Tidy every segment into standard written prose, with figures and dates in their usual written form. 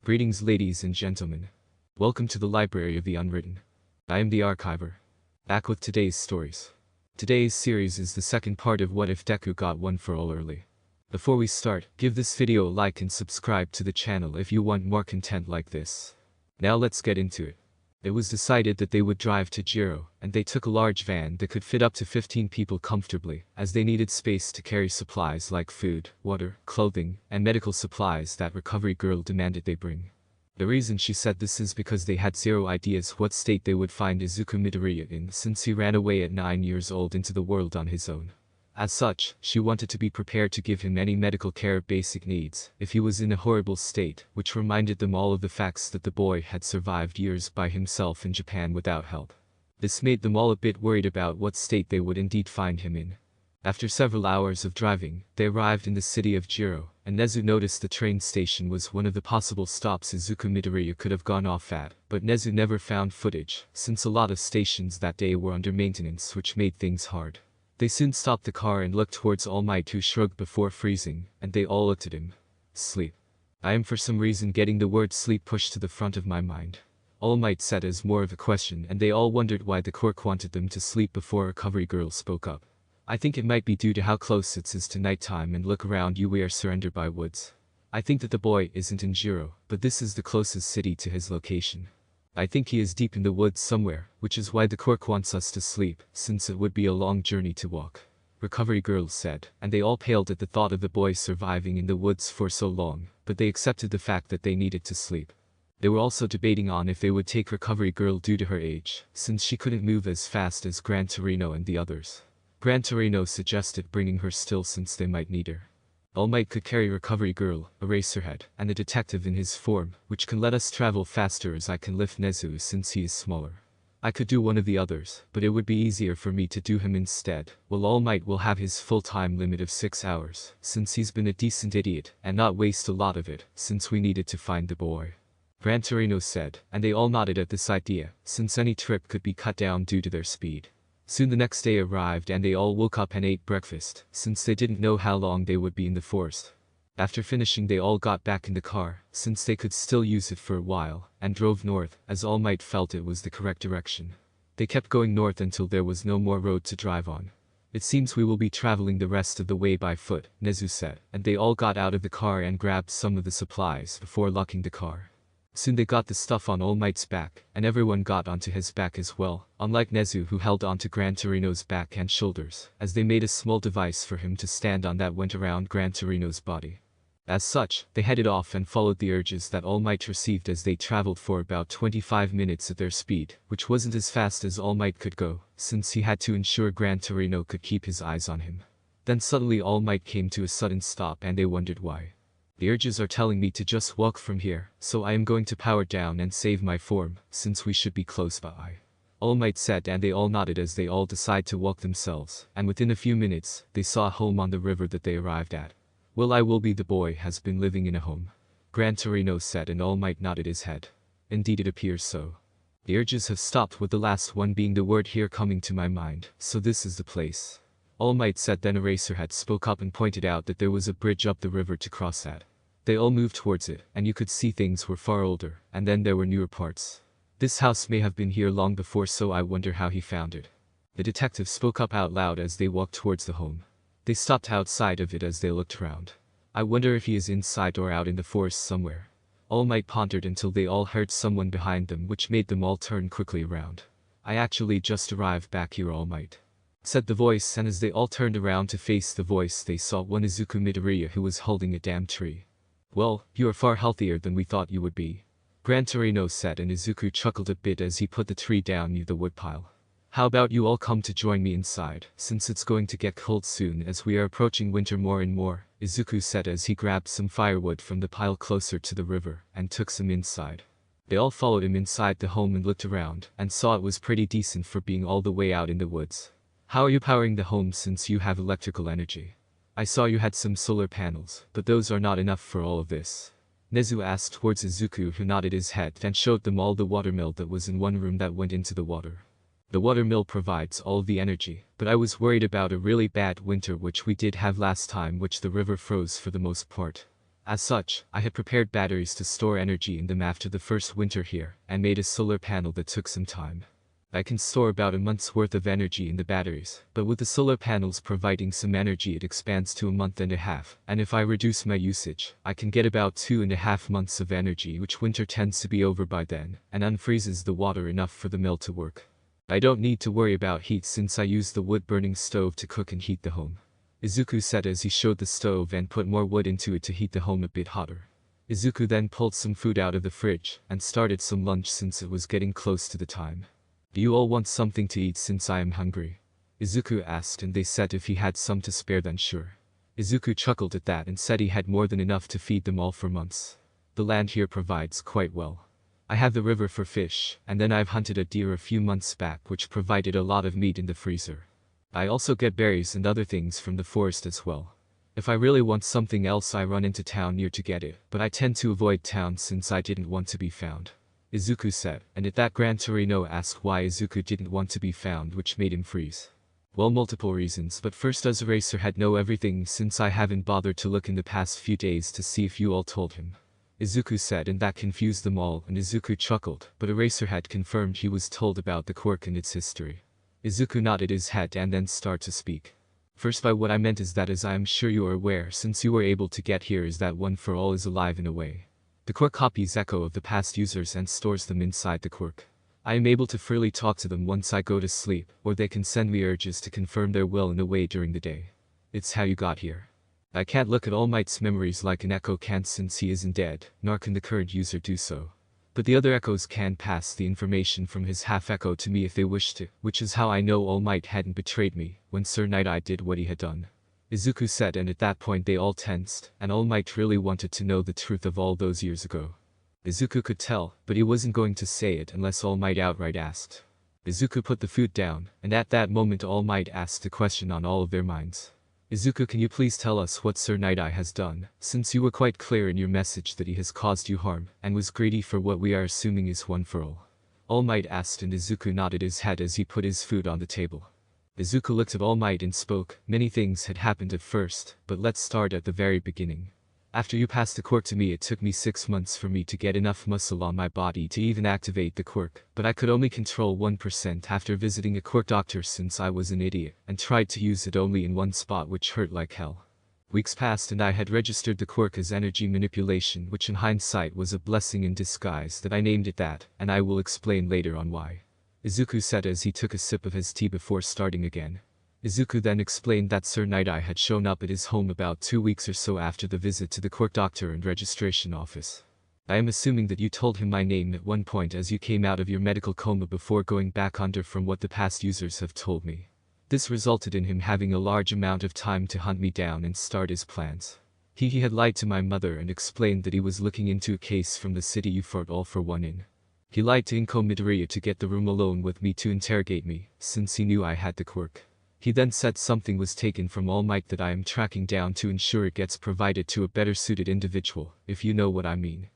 Greetings ladies and gentlemen. Welcome to the Library of the Unwritten. I am the Archiver. Back with today's stories. Today's series is the second part of What If Deku Got One for All Early. Before we start, give this video a like and subscribe to the channel if you want more content like this. Now let's get into it. It was decided that they would drive to Jiro, and they took a large van that could fit up to 15 people comfortably, as they needed space to carry supplies like food, water, clothing, and medical supplies that Recovery Girl demanded they bring. The reason she said this is because they had zero ideas what state they would find Izuku Midoriya in since he ran away at 9 years old into the world on his own. As such, she wanted to be prepared to give him any medical care basic needs if he was in a horrible state, which reminded them all of the facts that the boy had survived years by himself in Japan without help. This made them all a bit worried about what state they would indeed find him in. After several hours of driving, they arrived in the city of Jiro, and Nezu noticed the train station was one of the possible stops Izuku Midoriya could have gone off at, but Nezu never found footage, since a lot of stations that day were under maintenance, which made things hard. They soon stopped the car and looked towards All Might, who shrugged before freezing, and they all looked at him. Sleep. I am for some reason getting the word sleep pushed to the front of my mind. All Might said as more of a question, and they all wondered why the quirk wanted them to sleep before Recovery Girl spoke up. I think it might be due to how close it is to nighttime, and look around you, we are surrounded by woods. I think that the boy isn't in Jiro, but this is the closest city to his location. I think he is deep in the woods somewhere, which is why the quirk wants us to sleep, since it would be a long journey to walk. Recovery Girl said, and they all paled at the thought of the boy surviving in the woods for so long, but they accepted the fact that they needed to sleep. They were also debating on if they would take Recovery Girl due to her age, since she couldn't move as fast as Gran Torino and the others. Gran Torino suggested bringing her still since they might need her. All Might could carry Recovery Girl, Eraserhead, and a detective in his form, which can let us travel faster, as I can lift Nezu since he is smaller. I could do one of the others, but it would be easier for me to do him instead, while All Might will have his full-time limit of 6 hours, since he's been a decent idiot, and not waste a lot of it, since we needed to find the boy. Gran Torino said, and they all nodded at this idea, since any trip could be cut down due to their speed. Soon the next day arrived and they all woke up and ate breakfast, since they didn't know how long they would be in the forest. After finishing, they all got back in the car, since they could still use it for a while, and drove north, as All Might felt it was the correct direction. They kept going north until there was no more road to drive on. It seems we will be traveling the rest of the way by foot, Nezu said, and they all got out of the car and grabbed some of the supplies before locking the car. Soon they got the stuff on All Might's back, and everyone got onto his back as well, unlike Nezu, who held onto Gran Torino's back and shoulders, as they made a small device for him to stand on that went around Gran Torino's body. As such, they headed off and followed the urges that All Might received as they traveled for about 25 minutes at their speed, which wasn't as fast as All Might could go, since he had to ensure Gran Torino could keep his eyes on him. Then suddenly All Might came to a sudden stop and they wondered why. The urges are telling me to just walk from here, so I am going to power down and save my form, since we should be close by. All Might said, and they all nodded as they all decide to walk themselves, and within a few minutes, they saw a home on the river that they arrived at. Well, I will be the boy has been living in a home. Gran Torino said, and All Might nodded his head. Indeed, it appears so. The urges have stopped, with the last one being the word here coming to my mind, so this is the place. All Might said, then Eraserhead spoke up and pointed out that there was a bridge up the river to cross at. They all moved towards it, and you could see things were far older, and then there were newer parts. This house may have been here long before, so I wonder how he found it. The detective spoke up out loud as they walked towards the home. They stopped outside of it as they looked around. I wonder if he is inside or out in the forest somewhere. All Might pondered until they all heard someone behind them, which made them all turn quickly around. I actually just arrived back here, All Might, said the voice, and as they all turned around to face the voice, they saw one Izuku Midoriya, who was holding a damn tree. Well, you are far healthier than we thought you would be, Gran Torino said, and Izuku chuckled a bit as he put the tree down near the woodpile. How about you all come to join me inside, since it's going to get cold soon as we are approaching winter more and more, Izuku said as he grabbed some firewood from the pile closer to the river and took some inside. They all followed him inside the home and looked around, and saw it was pretty decent for being all the way out in the woods. How are you powering the home since you have electrical energy? I saw you had some solar panels, but those are not enough for all of this. Nezu asked towards Izuku, who nodded his head and showed them all the watermill that was in one room that went into the water. The watermill provides all the energy, but I was worried about a really bad winter which we did have last time, which the river froze for the most part. As such, I had prepared batteries to store energy in them after the first winter here, and made a solar panel that took some time. I can store about a month's worth of energy in the batteries, but with the solar panels providing some energy it expands to a month and a half, and if I reduce my usage, I can get about 2.5 months of energy, which winter tends to be over by then, and unfreezes the water enough for the mill to work. I don't need to worry about heat since I use the wood-burning stove to cook and heat the home. Izuku said as he showed the stove and put more wood into it to heat the home a bit hotter. Izuku then pulled some food out of the fridge, and started some lunch since it was getting close to the time. Do you all want something to eat since I am hungry? Izuku asked, and they said if he had some to spare then sure. Izuku chuckled at that and said he had more than enough to feed them all for months. The land here provides quite well. I have the river for fish, and then I've hunted a deer a few months back which provided a lot of meat in the freezer. I also get berries and other things from the forest as well. If I really want something else I run into town near to get it, but I tend to avoid town since I didn't want to be found. Izuku said, and at that Gran Torino asked why Izuku didn't want to be found, which made him freeze. Well, multiple reasons, but first as Eraser had know everything since I haven't bothered to look in the past few days to see if you all told him. Izuku said, and that confused them all, and Izuku chuckled, but Eraser had confirmed he was told about the quirk and its history. Izuku nodded his head and then started to speak. First, by what I meant is that, as I am sure you are aware since you were able to get here, is that One for All is alive in a way. The quirk copies echo of the past users and stores them inside the quirk. I am able to freely talk to them once I go to sleep, or they can send me urges to confirm their will in a way during the day. It's how you got here. I can't look at All Might's memories like an echo can since he isn't dead, nor can the current user do so. But the other echoes can pass the information from his half-echo to me if they wish to, which is how I know All Might hadn't betrayed me when Sir Nighteye did what he had done. Izuku said, and at that point they all tensed, and All Might really wanted to know the truth of all those years ago. Izuku could tell, but he wasn't going to say it unless All Might outright asked. Izuku put the food down, and at that moment All Might asked a question on all of their minds. Izuku, can you please tell us what Sir Nighteye has done, since you were quite clear in your message that he has caused you harm, and was greedy for what we are assuming is One for All? All Might asked, and Izuku nodded his head as he put his food on the table. Izuku looked at All Might and spoke. Many things had happened at first, but let's start at the very beginning. After you passed the quirk to me, it took me 6 months for me to get enough muscle on my body to even activate the quirk, but I could only control 1% after visiting a quirk doctor since I was an idiot, and tried to use it only in one spot which hurt like hell. Weeks passed and I had registered the quirk as energy manipulation, which in hindsight was a blessing in disguise that I named it that, and I will explain later on why. Izuku said as he took a sip of his tea before starting again. Izuku then explained that Sir Nighteye had shown up at his home about 2 weeks or so after the visit to the quirk doctor and registration office. I am assuming that you told him my name at one point as you came out of your medical coma before going back under, from what the past users have told me. This resulted in him having a large amount of time to hunt me down and start his plans. He had lied to my mother and explained that he was looking into a case from the city you fought all for one in. He lied to Inko Midoriya to get the room alone with me to interrogate me, since he knew I had the quirk. He then said something was taken from All Might that I am tracking down to ensure it gets provided to a better suited individual, if you know what I mean.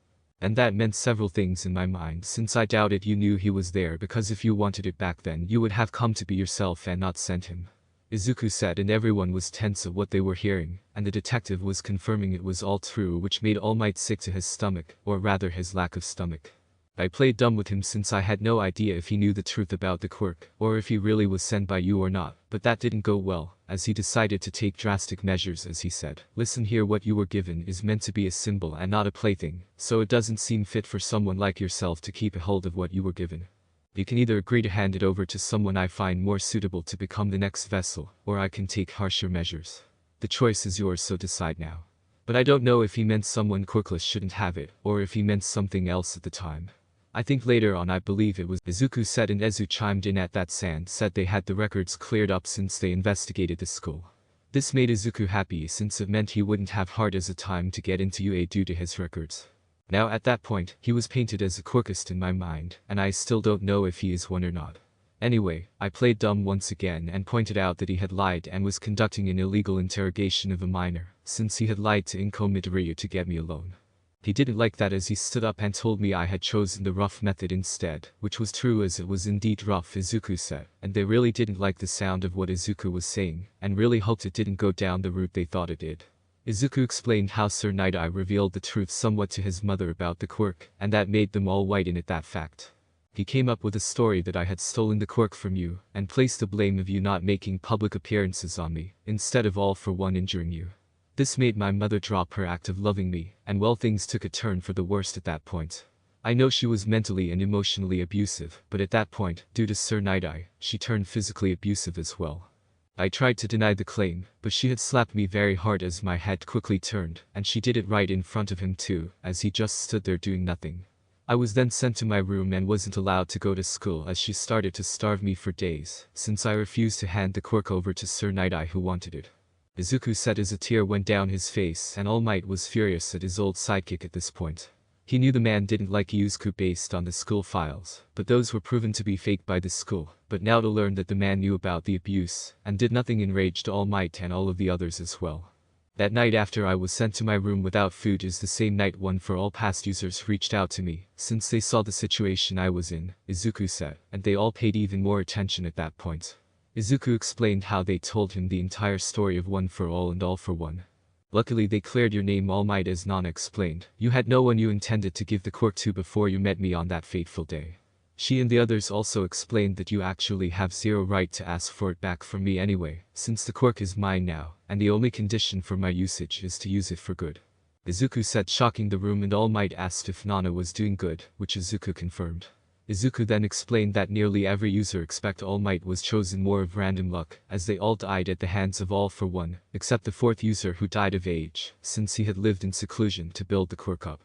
And that meant several things in my mind, since I doubted you knew he was there, because if you wanted it back then you would have come to be yourself and not sent him. Izuku said, and everyone was tense at what they were hearing, and the detective was confirming it was all true, which made All Might sick to his stomach, or rather his lack of stomach. I played dumb with him since I had no idea if he knew the truth about the quirk, or if he really was sent by you or not, but that didn't go well, as he decided to take drastic measures. As he said, listen here, what you were given is meant to be a symbol and not a plaything, so it doesn't seem fit for someone like yourself to keep a hold of what you were given. You can either agree to hand it over to someone I find more suitable to become the next vessel, or I can take harsher measures. The choice is yours, so decide now. But I don't know if he meant someone quirkless shouldn't have it, or if he meant something else at the time. I think later on, I believe it was, Izuku said, and Ezu chimed in at that. Sand said they had the records cleared up since they investigated the school. This made Izuku happy since it meant he wouldn't have hard as a time to get into UA due to his records. Now at that point, he was painted as a quirkist in my mind, and I still don't know if he is one or not. Anyway, I played dumb once again and pointed out that he had lied and was conducting an illegal interrogation of a minor, since he had lied to Inko Midoriya to get me alone. He didn't like that, as he stood up and told me I had chosen the rough method instead, which was true as it was indeed rough, Izuku said, and they really didn't like the sound of what Izuku was saying, and really hoped it didn't go down the route they thought it did. Izuku explained how Sir Nighteye revealed the truth somewhat to his mother about the quirk, and that made them all white in it that fact. He came up with a story that I had stolen the quirk from you, and placed the blame of you not making public appearances on me, instead of All for One injuring you. This made my mother drop her act of loving me, and well, things took a turn for the worst at that point. I know she was mentally and emotionally abusive, but at that point, due to Sir Nighteye, she turned physically abusive as well. I tried to deny the claim, but she had slapped me very hard as my head quickly turned, and she did it right in front of him too, as he just stood there doing nothing. I was then sent to my room and wasn't allowed to go to school as she started to starve me for days, since I refused to hand the quirk over to Sir Nighteye who wanted it. Izuku said as a tear went down his face, and All Might was furious at his old sidekick at this point. He knew the man didn't like Izuku based on the school files, but those were proven to be fake by the school, but now to learn that the man knew about the abuse, and did nothing enraged All Might and all of the others as well. That night after I was sent to my room without food is the same night One for All past users reached out to me, since they saw the situation I was in, Izuku said, and they all paid even more attention at that point. Izuku explained how they told him the entire story of One for All and All for One. Luckily they cleared your name. All Might, as Nana explained. You had no one you intended to give the quirk to before you met me on that fateful day. She and the others also explained that you actually have zero right to ask for it back from me anyway, since the quirk is mine now, and the only condition for my usage is to use it for good. Izuku said, shocking the room, and All Might asked if Nana was doing good, which Izuku confirmed. Izuku then explained that nearly every user except All Might was chosen more of random luck, as they all died at the hands of All for One, except the fourth user who died of age, since he had lived in seclusion to build the quirk up.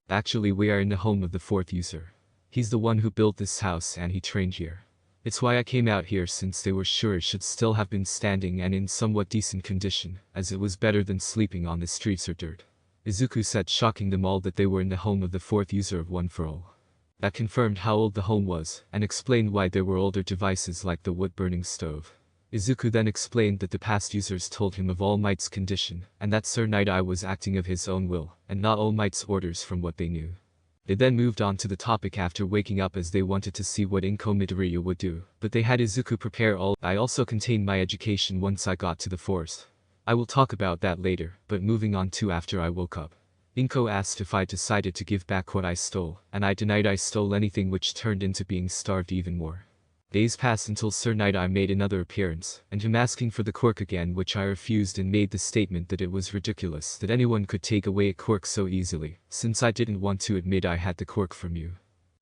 Actually, we are in the home of the fourth user. He's the one who built this house and he trained here. It's why I came out here, since they were sure it should still have been standing and in somewhat decent condition, as it was better than sleeping on the streets or dirt. Izuku said, shocking them all, that they were in the home of the fourth user of One for All. That confirmed how old the home was, and explained why there were older devices like the wood-burning stove. Izuku then explained that the past users told him of All Might's condition, and that Sir Nighteye was acting of his own will, and not All Might's orders from what they knew. They then moved on to the topic after waking up, as they wanted to see what Inko Midoriya would do, but they had Izuku prepare all. I also contained my education once I got to the forest. I will talk about that later, but moving on to after I woke up. Inko asked if I decided to give back what I stole, and I denied I stole anything, which turned into being starved even more. Days passed until Sir Nighteye made another appearance, and him asking for the quirk again, which I refused and made the statement that it was ridiculous that anyone could take away a quirk so easily, since I didn't want to admit I had the quirk from you.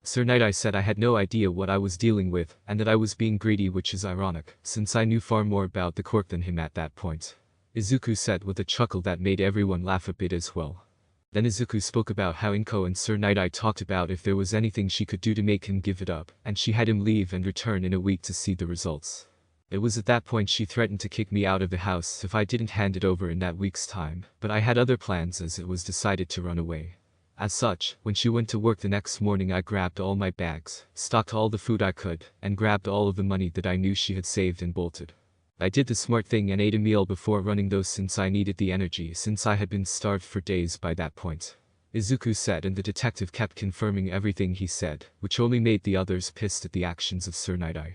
Sir Nighteye said I had no idea what I was dealing with, and that I was being greedy, which is ironic, since I knew far more about the quirk than him at that point. Izuku said with a chuckle that made everyone laugh a bit as well. Then Izuku spoke about how Inko and Sir Nighteye talked about if there was anything she could do to make him give it up, and she had him leave and return in a week to see the results. It was at that point she threatened to kick me out of the house if I didn't hand it over in that week's time, but I had other plans, as it was decided to run away. As such, when she went to work the next morning, I grabbed all my bags, stocked all the food I could, and grabbed all of the money that I knew she had saved and bolted. I did the smart thing and ate a meal before running, though, since I needed the energy, since I had been starved for days by that point. Izuku said, and the detective kept confirming everything he said, which only made the others pissed at the actions of Sir Nighteye.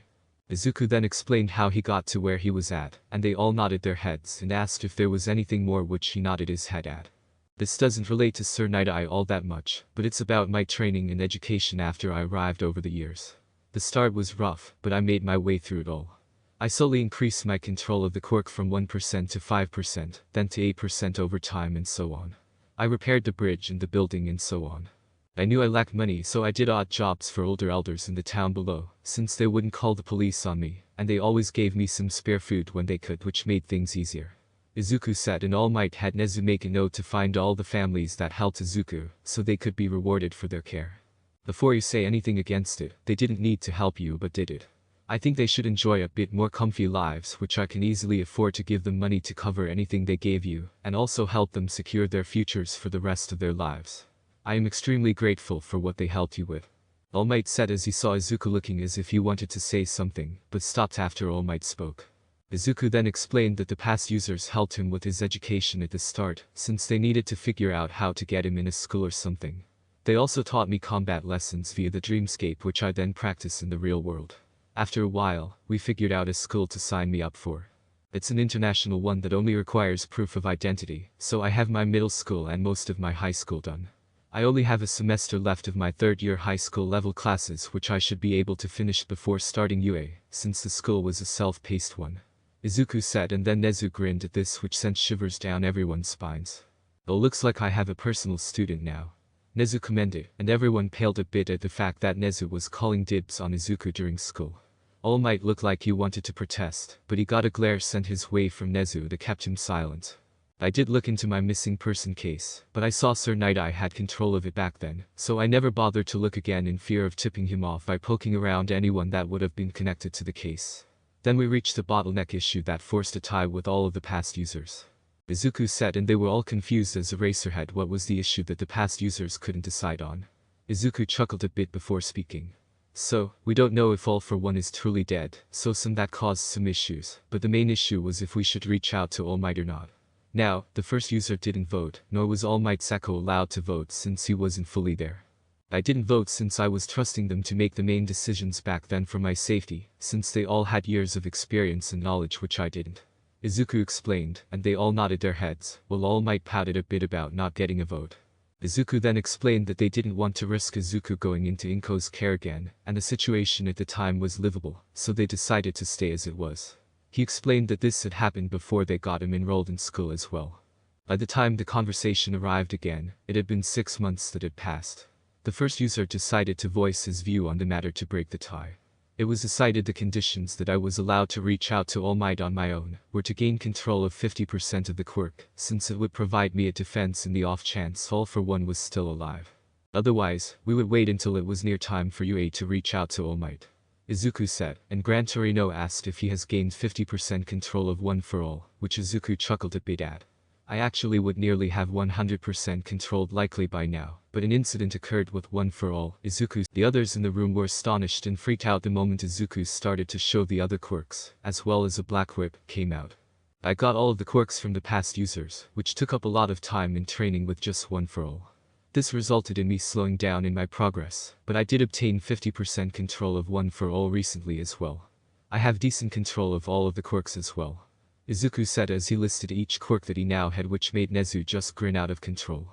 Izuku then explained how he got to where he was at, and they all nodded their heads and asked if there was anything more, which he nodded his head at. This doesn't relate to Sir Nighteye all that much, but it's about my training and education after I arrived over the years. The start was rough, but I made my way through it all. I slowly increased my control of the quirk from 1% to 5%, then to 8% over time, and so on. I repaired the bridge and the building and so on. I knew I lacked money, so I did odd jobs for older elders in the town below, since they wouldn't call the police on me, and they always gave me some spare food when they could, which made things easier. Izuku said, and All Might had Nezu make a note to find all the families that helped Izuku, so they could be rewarded for their care. Before you say anything against it, they didn't need to help you but did it. I think they should enjoy a bit more comfy lives, which I can easily afford to give them money to cover anything they gave you, and also help them secure their futures for the rest of their lives. I am extremely grateful for what they helped you with. All Might said as he saw Izuku looking as if he wanted to say something, but stopped after All Might spoke. Izuku then explained that the past users helped him with his education at the start, since they needed to figure out how to get him in a school or something. They also taught me combat lessons via the dreamscape, which I then practice in the real world. After a while, we figured out a school to sign me up for. It's an international one that only requires proof of identity, so I have my middle school and most of my high school done. I only have a semester left of my third-year high school level classes which I should be able to finish before starting UA, since the school was a self-paced one. Izuku said, and then Nezu grinned at this, which sent shivers down everyone's spines. "Oh, looks like I have a personal student now." Nezu commended, and everyone paled a bit at the fact that Nezu was calling dibs on Izuku during school. All Might looked like he wanted to protest, but he got a glare sent his way from Nezu that kept him silent. I did look into my missing person case, but I saw Sir Nighteye had control of it back then, so I never bothered to look again in fear of tipping him off by poking around anyone that would have been connected to the case. Then we reached the bottleneck issue that forced a tie with all of the past users. Izuku said, and they were all confused as Eraserhead. What was the issue that the past users couldn't decide on? Izuku chuckled a bit before speaking. "So, we don't know if All for One is truly dead, so that caused some issues, but the main issue was if we should reach out to All Might or not. Now, the first user didn't vote, nor was All Might Seko allowed to vote since he wasn't fully there. I didn't vote since I was trusting them to make the main decisions back then for my safety, since they all had years of experience and knowledge which I didn't." Izuku explained, and they all nodded their heads, while All Might pouted a bit about not getting a vote. Izuku then explained that they didn't want to risk Izuku going into Inko's care again, and the situation at the time was livable, so they decided to stay as it was. He explained that this had happened before they got him enrolled in school as well. By the time the conversation arrived again, it had been 6 months that had passed. The first user decided to voice his view on the matter to break the tie. It was decided the conditions that I was allowed to reach out to All Might on my own were to gain control of 50% of the quirk, since it would provide me a defense in the off chance All for One was still alive. Otherwise, we would wait until it was near time for UA to reach out to All Might. Izuku said, and Gran Torino asked if he has gained 50% control of One for All, which Izuku chuckled a bit at. I actually would nearly have 100% controlled likely by now, but an incident occurred with One for All. The others in the room were astonished and freaked out the moment Izuku started to show the other quirks, as well as a black whip, came out. I got all of the quirks from the past users, which took up a lot of time in training with just One for All. This resulted in me slowing down in my progress, but I did obtain 50% control of One for All recently as well. I have decent control of all of the quirks as well. Izuku said as he listed each quirk that he now had, which made Nezu just grin out of control.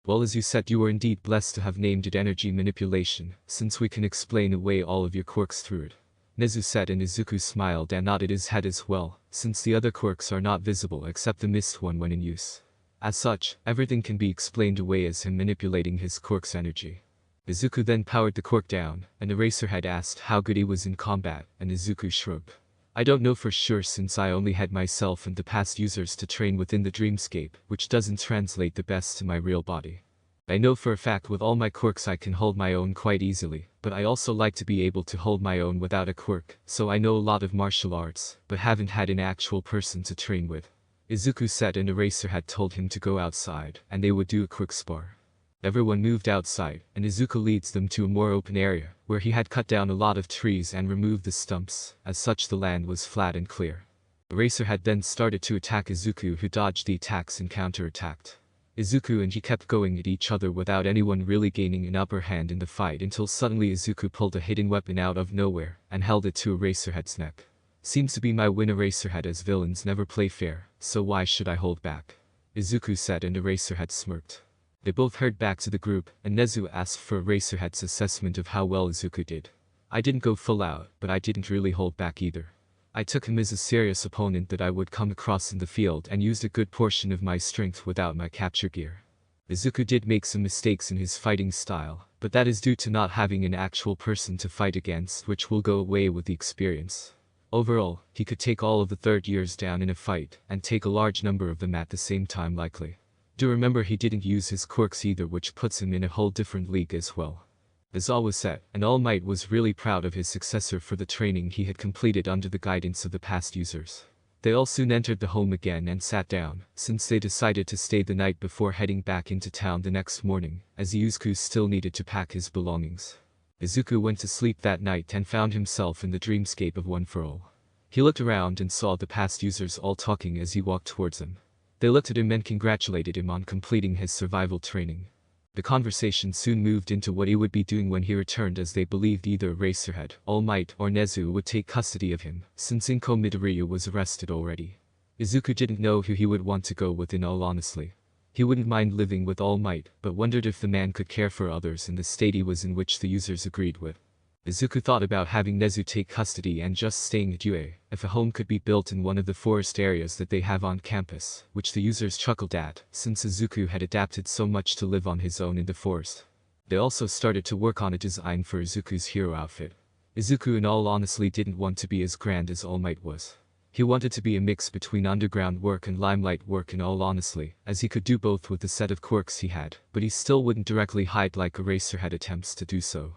"Well, as you said, you were indeed blessed to have named it energy manipulation, since we can explain away all of your quirks through it." Nezu said, and Izuku smiled and nodded his head as well, since the other quirks are not visible except the mist one when in use. As such, everything can be explained away as him manipulating his quirk's energy. Izuku then powered the quirk down, and Eraserhead asked how good he was in combat, and Izuku shrugged. "I don't know for sure since I only had myself and the past users to train within the dreamscape, which doesn't translate the best to my real body. I know for a fact with all my quirks I can hold my own quite easily, but I also like to be able to hold my own without a quirk, so I know a lot of martial arts, but haven't had an actual person to train with." Izuku said, and Eraserhead told him to go outside, and they would do a quick spar. Everyone moved outside, and Izuku leads them to a more open area, where he had cut down a lot of trees and removed the stumps, as such the land was flat and clear. Eraserhead then started to attack Izuku, who dodged the attacks and counter-attacked. Izuku and he kept going at each other without anyone really gaining an upper hand in the fight until suddenly Izuku pulled a hidden weapon out of nowhere, and held it to Eraserhead's neck. "Seems to be my win, Eraserhead, as villains never play fair, so why should I hold back?" Izuku said, and Eraserhead smirked. They both heard back to the group, and Nezu asked for Eraserhead's assessment of how well Izuku did. "I didn't go full out, but I didn't really hold back either. I took him as a serious opponent that I would come across in the field and used a good portion of my strength without my capture gear. Izuku did make some mistakes in his fighting style, but that is due to not having an actual person to fight against, which will go away with the experience. Overall, he could take all of the third years down in a fight, and take a large number of them at the same time likely. Do remember he didn't use his quirks either, which puts him in a whole different league as well." As all was said, and All Might was really proud of his successor for the training he had completed under the guidance of the past users. They all soon entered the home again and sat down, since they decided to stay the night before heading back into town the next morning, as Izuku still needed to pack his belongings. Izuku went to sleep that night and found himself in the dreamscape of One for All. He looked around and saw the past users all talking as he walked towards them. They looked at him and congratulated him on completing his survival training. The conversation soon moved into what he would be doing when he returned, as they believed either Eraserhead, All Might, or Nezu would take custody of him, since Inko Midoriya was arrested already. Izuku didn't know who he would want to go with in all honesty. He wouldn't mind living with All Might, but wondered if the man could care for others in the state he was in, which the users agreed with. Izuku thought about having Nezu take custody and just staying at UA, if a home could be built in one of the forest areas that they have on campus, which the users chuckled at, since Izuku had adapted so much to live on his own in the forest. They also started to work on a design for Izuku's hero outfit. Izuku in all honesty didn't want to be as grand as All Might was. He wanted to be a mix between underground work and limelight work in all honesty, as he could do both with the set of quirks he had, but he still wouldn't directly hide like Eraserhead attempts to do so.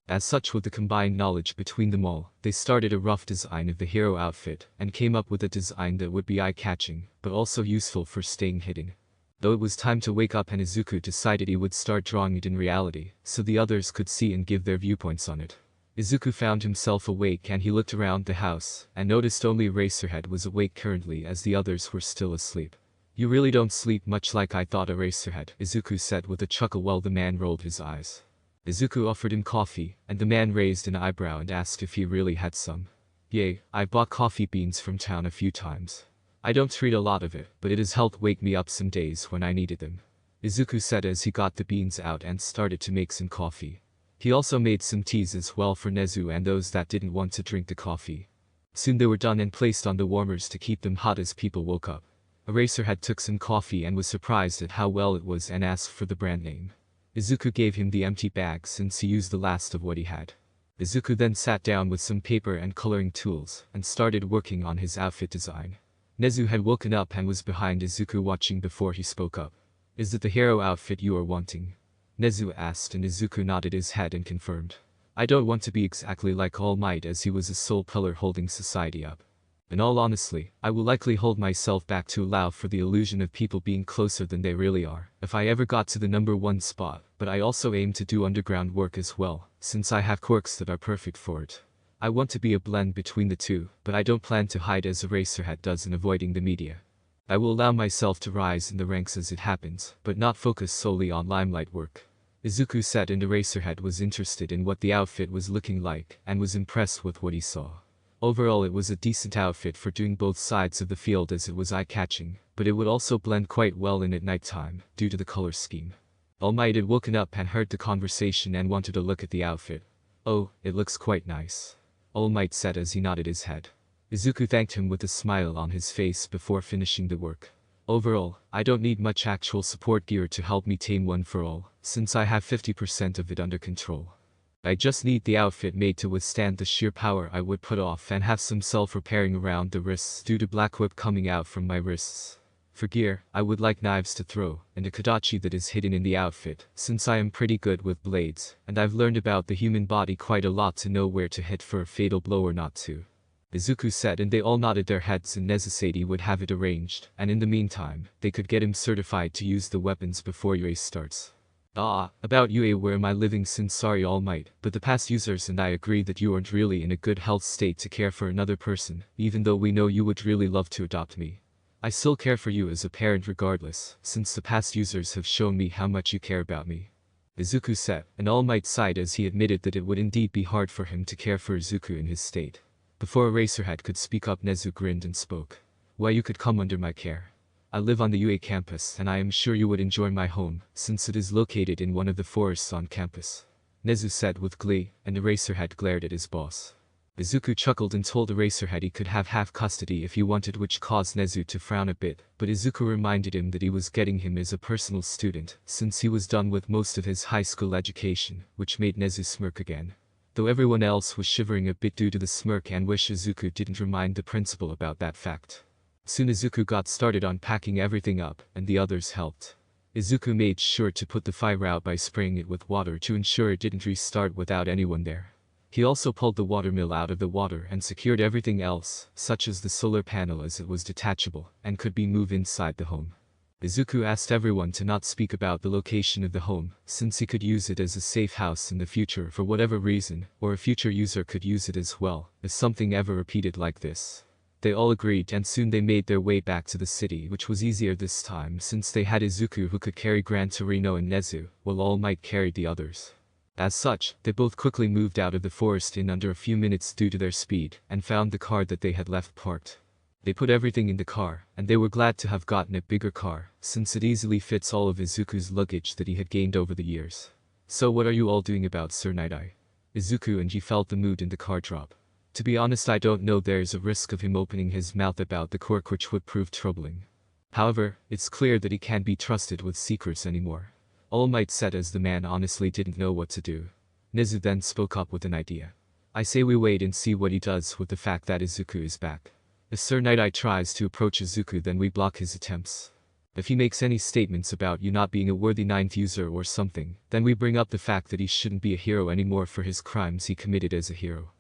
As such, with the combined knowledge between them all, they started a rough design of the hero outfit, and came up with a design that would be eye-catching, but also useful for staying hidden. Though it was time to wake up and Izuku decided he would start drawing it in reality, so the others could see and give their viewpoints on it. Izuku found himself awake and he looked around the house, and noticed only Eraserhead was awake currently as the others were still asleep. "You really don't sleep much like I thought, Eraserhead," Izuku said with a chuckle while the man rolled his eyes. Izuku offered him coffee, and the man raised an eyebrow and asked if he really had some. "Yay, I've bought coffee beans from town a few times. I don't treat a lot of it, but it has helped wake me up some days when I needed them," Izuku said as he got the beans out and started to make some coffee. He also made some teas as well for Nezu and those that didn't want to drink the coffee. Soon they were done and placed on the warmers to keep them hot as people woke up. Eraserhead took some coffee and was surprised at how well it was and asked for the brand name. Izuku gave him the empty bag since he used the last of what he had. Izuku then sat down with some paper and coloring tools, and started working on his outfit design. Nezu had woken up and was behind Izuku watching before he spoke up. "Is it the hero outfit you are wanting?" Nezu asked, and Izuku nodded his head and confirmed. "I don't want to be exactly like All Might, as he was a sole pillar holding society up. In all honesty, I will likely hold myself back to allow for the illusion of people being closer than they really are, if I ever got to the #1 spot, but I also aim to do underground work as well, since I have quirks that are perfect for it. I want to be a blend between the two, but I don't plan to hide as Eraserhead does in avoiding the media. I will allow myself to rise in the ranks as it happens, but not focus solely on limelight work," Izuku said, and Eraserhead was interested in what the outfit was looking like, and was impressed with what he saw. Overall, it was a decent outfit for doing both sides of the field, as it was eye-catching, but it would also blend quite well in at nighttime, due to the color scheme. All Might had woken up and heard the conversation and wanted to look at the outfit. "Oh, it looks quite nice," All Might said as he nodded his head. Izuku thanked him with a smile on his face before finishing the work. "Overall, I don't need much actual support gear to help me tame one for all, since I have 50% of it under control. I just need the outfit made to withstand the sheer power I would put off and have some self-repairing around the wrists due to black whip coming out from my wrists. For gear, I would like knives to throw, and a kodachi that is hidden in the outfit, since I am pretty good with blades, and I've learned about the human body quite a lot to know where to hit for a fatal blow or not to," Izuku said, and they all nodded their heads, and Nezusadi would have it arranged, and in the meantime, they could get him certified to use the weapons before UA starts. About UA, where am I living since? Sorry All Might, but the past users and I agree that you aren't really in a good health state to care for another person, even though we know you would really love to adopt me. I still care for you as a parent regardless, since the past users have shown me how much you care about me," Izuku said, and All Might sighed as he admitted that it would indeed be hard for him to care for Izuku in his state. Before Eraserhead could speak up, Nezu grinned and spoke. "Why, you could come under my care. I live on the UA campus and I am sure you would enjoy my home, since it is located in one of the forests on campus," Nezu said with glee, and Eraserhead glared at his boss. Izuku chuckled and told Eraserhead he could have half custody if he wanted, which caused Nezu to frown a bit, but Izuku reminded him that he was getting him as a personal student, since he was done with most of his high school education, which made Nezu smirk again. Though everyone else was shivering a bit due to the smirk and wish Izuku didn't remind the principal about that fact. Soon Izuku got started on packing everything up, and the others helped. Izuku made sure to put the fire out by spraying it with water to ensure it didn't restart without anyone there. He also pulled the watermill out of the water and secured everything else, such as the solar panel, as it was detachable, and could be moved inside the home. Izuku asked everyone to not speak about the location of the home, since he could use it as a safe house in the future for whatever reason, or a future user could use it as well, if something ever repeated like this. They all agreed, and soon they made their way back to the city, which was easier this time since they had Izuku who could carry Gran Torino and Nezu, while All Might carried the others. As such, they both quickly moved out of the forest in under a few minutes due to their speed, and found the car that they had left parked. They put everything in the car, and they were glad to have gotten a bigger car, since it easily fits all of Izuku's luggage that he had gained over the years. So what are you all doing about Sir Nighteye? Izuku and he felt the mood in the car drop. To be honest, I don't know, there's a risk of him opening his mouth about the quirk, which would prove troubling. However, it's clear that he can't be trusted with secrets anymore. All Might said as the man honestly didn't know what to do. Nezu then spoke up with an idea. I say we wait and see what he does with the fact that Izuku is back. If Sir Nighteye tries to approach Izuku, then we block his attempts. If he makes any statements about you not being a worthy ninth user or something, then we bring up the fact that he shouldn't be a hero anymore for his crimes he committed as a hero.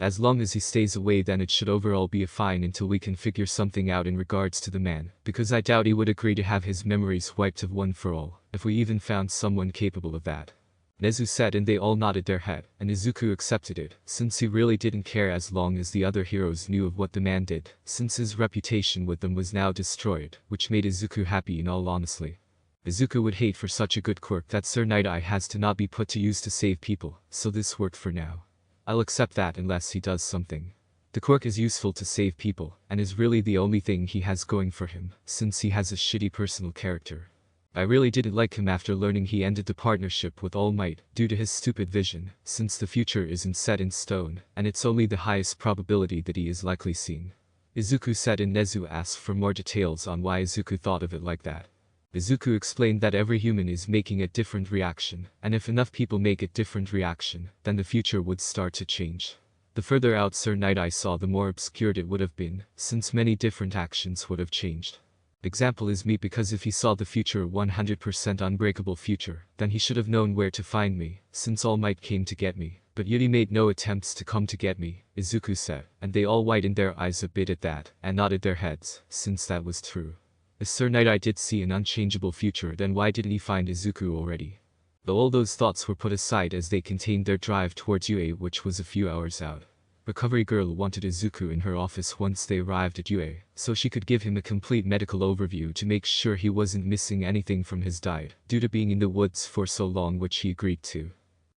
As long as he stays away, then it should overall be a fine until we can figure something out in regards to the man, because I doubt he would agree to have his memories wiped of one for all, if we even found someone capable of that. Nezu said, and they all nodded their head, and Izuku accepted it, since he really didn't care as long as the other heroes knew of what the man did, since his reputation with them was now destroyed, which made Izuku happy in all honesty. Izuku would hate for such a good quirk that Sir Nighteye has to not be put to use to save people, so this worked for now. I'll accept that unless he does something. The quirk is useful to save people, and is really the only thing he has going for him, since he has a shitty personal character. I really didn't like him after learning he ended the partnership with All Might due to his stupid vision, since the future isn't set in stone, and it's only the highest probability that he is likely seeing. Izuku said, and Nezu asked for more details on why Izuku thought of it like that. Izuku explained that every human is making a different reaction, and if enough people make a different reaction, then the future would start to change. The further out Sir Nighteye saw, the more obscured it would have been, since many different actions would have changed. Example is me, because if he saw the future 100% unbreakable future, then he should have known where to find me, since All Might came to get me, but yet he made no attempts to come to get me, Izuku said, and they all widened their eyes a bit at that, and nodded their heads, since that was true. If Sir Nighteye did see an unchangeable future, then why didn't he find Izuku already? Though all those thoughts were put aside as they continued their drive towards UA, which was a few hours out. Recovery Girl wanted Izuku in her office once they arrived at UA, so she could give him a complete medical overview to make sure he wasn't missing anything from his diet, due to being in the woods for so long, which he agreed to.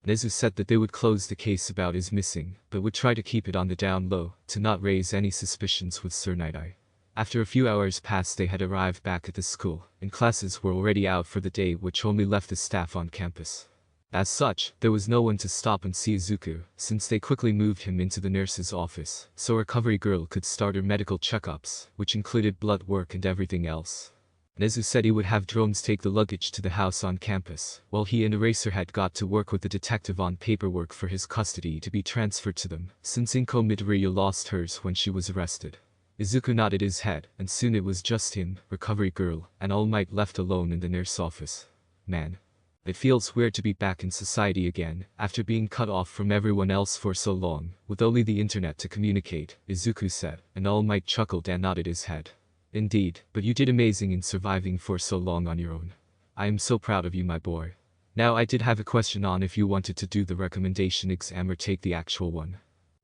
Nezu said that they would close the case about his missing, but would try to keep it on the down low, to not raise any suspicions with Sir Nighteye. After a few hours passed, they had arrived back at the school, and classes were already out for the day, which only left the staff on campus. As such, there was no one to stop and see Izuku, since they quickly moved him into the nurse's office, so Recovery Girl could start her medical checkups, which included blood work and everything else. Nezu said he would have drones take the luggage to the house on campus, while he and Eraserhead got to work with the detective on paperwork for his custody to be transferred to them, since Inko Midoriya lost hers when she was arrested. Izuku nodded his head, and soon it was just him, Recovery Girl, and All Might left alone in the nurse office. Man. It feels weird to be back in society again, after being cut off from everyone else for so long, with only the internet to communicate, Izuku said, and All Might chuckled and nodded his head. Indeed, but you did amazing in surviving for so long on your own. I am so proud of you, my boy. Now I did have a question on if you wanted to do the recommendation exam or take the actual one.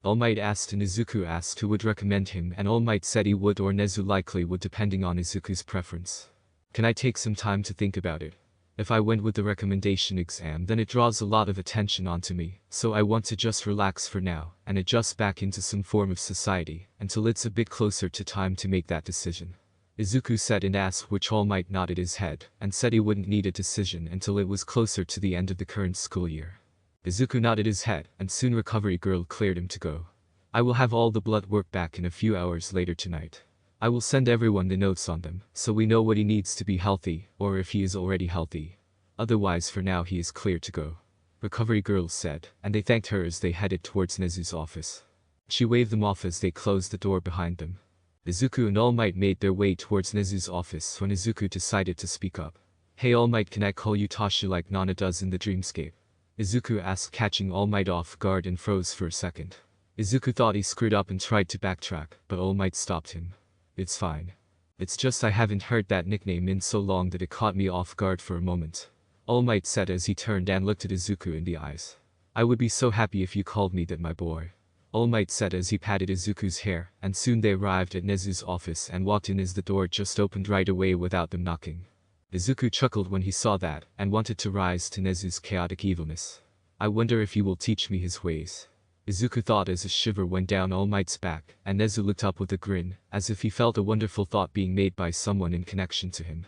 All Might asked, and Izuku asked who would recommend him, and All Might said he would, or Nezu likely would, depending on Izuku's preference. Can I take some time to think about it? If I went with the recommendation exam, then it draws a lot of attention onto me, so I want to just relax for now, and adjust back into some form of society, until it's a bit closer to time to make that decision. Izuku said, and asked, which All Might nodded his head, and said he wouldn't need a decision until it was closer to the end of the current school year. Izuku nodded his head, and soon Recovery Girl cleared him to go. I will have all the blood work back in a few hours later tonight. I will send everyone the notes on them, so we know what he needs to be healthy, or if he is already healthy. Otherwise for now he is clear to go. Recovery Girl said, and they thanked her as they headed towards Nezu's office. She waved them off as they closed the door behind them. Izuku and All Might made their way towards Nezu's office when Izuku decided to speak up. Hey All Might, can I call you Tasha like Nana does in the dreamscape? Izuku asked, catching All Might off guard, and froze for a second. Izuku thought he screwed up and tried to backtrack, but All Might stopped him. It's fine. It's just I haven't heard that nickname in so long that it caught me off guard for a moment. All Might said as he turned and looked at Izuku in the eyes. I would be so happy if you called me that, my boy. All Might said as he patted Izuku's hair, and soon they arrived at Nezu's office and walked in as the door just opened right away without them knocking. Izuku chuckled when he saw that, and wanted to rise to Nezu's chaotic evilness. I wonder if he will teach me his ways. Izuku thought as a shiver went down All Might's back, and Nezu looked up with a grin, as if he felt a wonderful thought being made by someone in connection to him.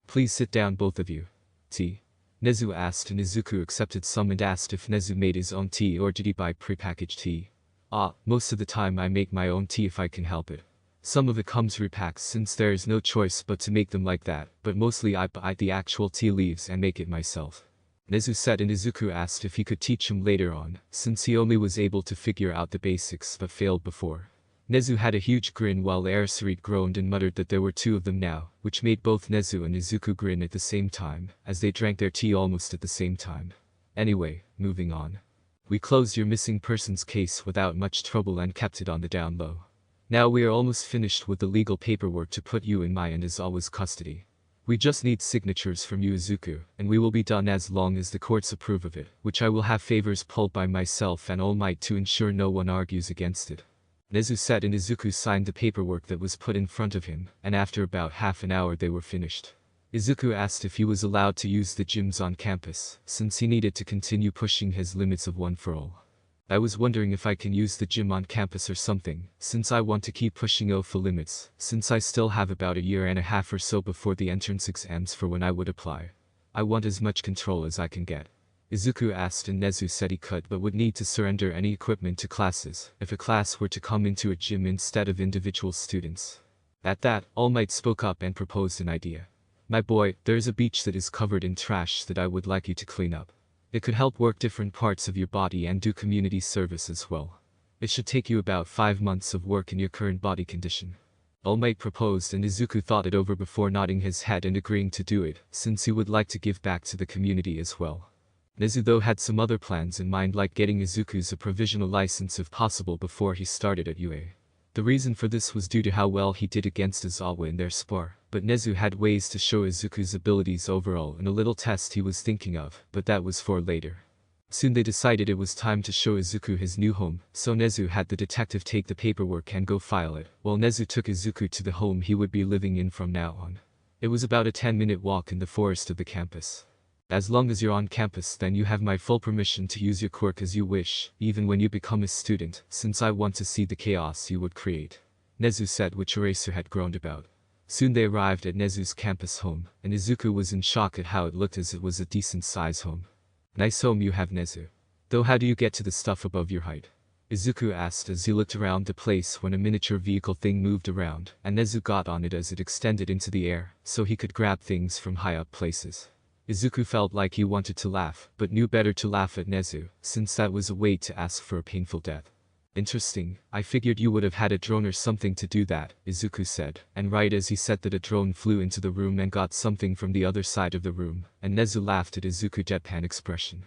Please sit down both of you. Tea? Nezu asked, and Izuku accepted some and asked if Nezu made his own tea or did he buy prepackaged tea. Most of the time I make my own tea if I can help it. Some of it comes repacked since there is no choice but to make them like that, but mostly I buy the actual tea leaves and make it myself. Nezu said, and Izuku asked if he could teach him later on, since he only was able to figure out the basics but failed before. Nezu had a huge grin while Arasarit groaned and muttered that there were two of them now, which made both Nezu and Izuku grin at the same time, as they drank their tea almost at the same time. Anyway, moving on. We closed your missing persons case without much trouble and kept it on the down low. Now we are almost finished with the legal paperwork to put you in my and as always custody. We just need signatures from you, Izuku, and we will be done as long as the courts approve of it, which I will have favors pulled by myself and All Might to ensure no one argues against it. Nezu said, and Izuku signed the paperwork that was put in front of him, and after about half an hour they were finished. Izuku asked if he was allowed to use the gyms on campus, since he needed to continue pushing his limits of one for all. I was wondering if I can use the gym on campus or something, since I want to keep pushing OFA limits, since I still have about a year and a half or so before the entrance exams for when I would apply. I want as much control as I can get. Izuku asked, and Nezu said he could but would need to surrender any equipment to classes if a class were to come into a gym instead of individual students. At that, All Might spoke up and proposed an idea. My boy, there is a beach that is covered in trash that I would like you to clean up. It could help work different parts of your body and do community service as well. It should take you about 5 months of work in your current body condition. All Might proposed, and Izuku thought it over before nodding his head and agreeing to do it, since he would like to give back to the community as well. Nezu though had some other plans in mind, like getting Izuku's a provisional license if possible before he started at UA. The reason for this was due to how well he did against Izawa in their spar, but Nezu had ways to show Izuku's abilities overall in a little test he was thinking of, but that was for later. Soon they decided it was time to show Izuku his new home, so Nezu had the detective take the paperwork and go file it, while Nezu took Izuku to the home he would be living in from now on. It was about a 10-minute walk in the forest of the campus. As long as you're on campus, then you have my full permission to use your quirk as you wish, even when you become a student, since I want to see the chaos you would create. Nezu said, which Eraser had groaned about. Soon they arrived at Nezu's campus home, and Izuku was in shock at how it looked, as it was a decent size home. Nice home you have, Nezu. Though how do you get to the stuff above your height? Izuku asked as he looked around the place when a miniature vehicle thing moved around, and Nezu got on it as it extended into the air, so he could grab things from high up places. Izuku felt like he wanted to laugh, but knew better to laugh at Nezu, since that was a way to ask for a painful death. Interesting, I figured you would have had a drone or something to do that, Izuku said, and right as he said that, a drone flew into the room and got something from the other side of the room, and Nezu laughed at Izuku's deadpan expression.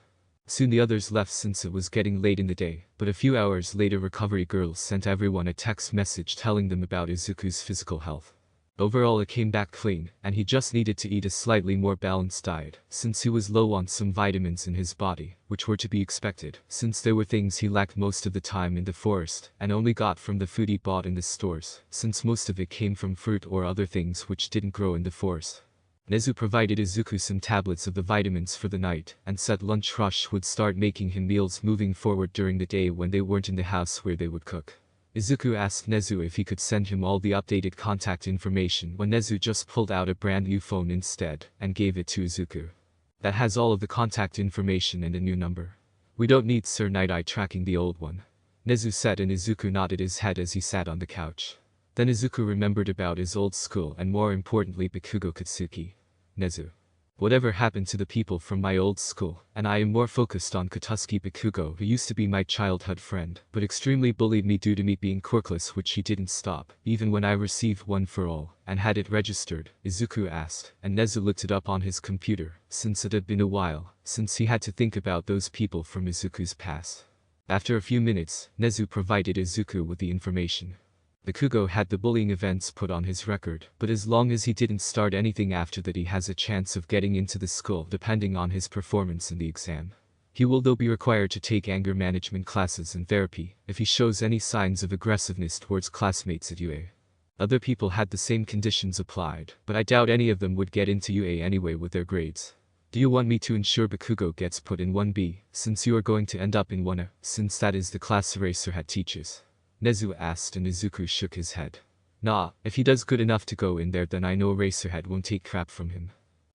Soon the others left since it was getting late in the day, but a few hours later recovery girls sent everyone a text message telling them about Izuku's physical health. Overall it came back clean, and he just needed to eat a slightly more balanced diet, since he was low on some vitamins in his body, which were to be expected, since there were things he lacked most of the time in the forest, and only got from the food he bought in the stores, since most of it came from fruit or other things which didn't grow in the forest. Nezu provided Izuku some tablets of the vitamins for the night, and said lunch rush would start making him meals moving forward during the day when they weren't in the house where they would cook. Izuku asked Nezu if he could send him all the updated contact information when Nezu just pulled out a brand new phone instead, and gave it to Izuku. That has all of the contact information and a new number. We don't need Sir Nighteye tracking the old one. Nezu said, and Izuku nodded his head as he sat on the couch. Then Izuku remembered about his old school and more importantly Bakugo Katsuki. Nezu. Whatever happened to the people from my old school, and I am more focused on Katsuki Bakugo, who used to be my childhood friend, but extremely bullied me due to me being quirkless, which he didn't stop, even when I received one for all, and had it registered, Izuku asked, and Nezu looked it up on his computer, since it had been a while, since he had to think about those people from Izuku's past. After a few minutes, Nezu provided Izuku with the information. Bakugo had the bullying events put on his record, but as long as he didn't start anything after that, he has a chance of getting into the school depending on his performance in the exam. He will though be required to take anger management classes and therapy if he shows any signs of aggressiveness towards classmates at UA. Other people had the same conditions applied, but I doubt any of them would get into UA anyway with their grades. Do you want me to ensure Bakugo gets put in 1B, since you are going to end up in 1A, since that is the class Eraserhead teaches? Nezu asked and Izuku shook his head. Nah, if he does good enough to go in there then I know Eraserhead won't take crap from him.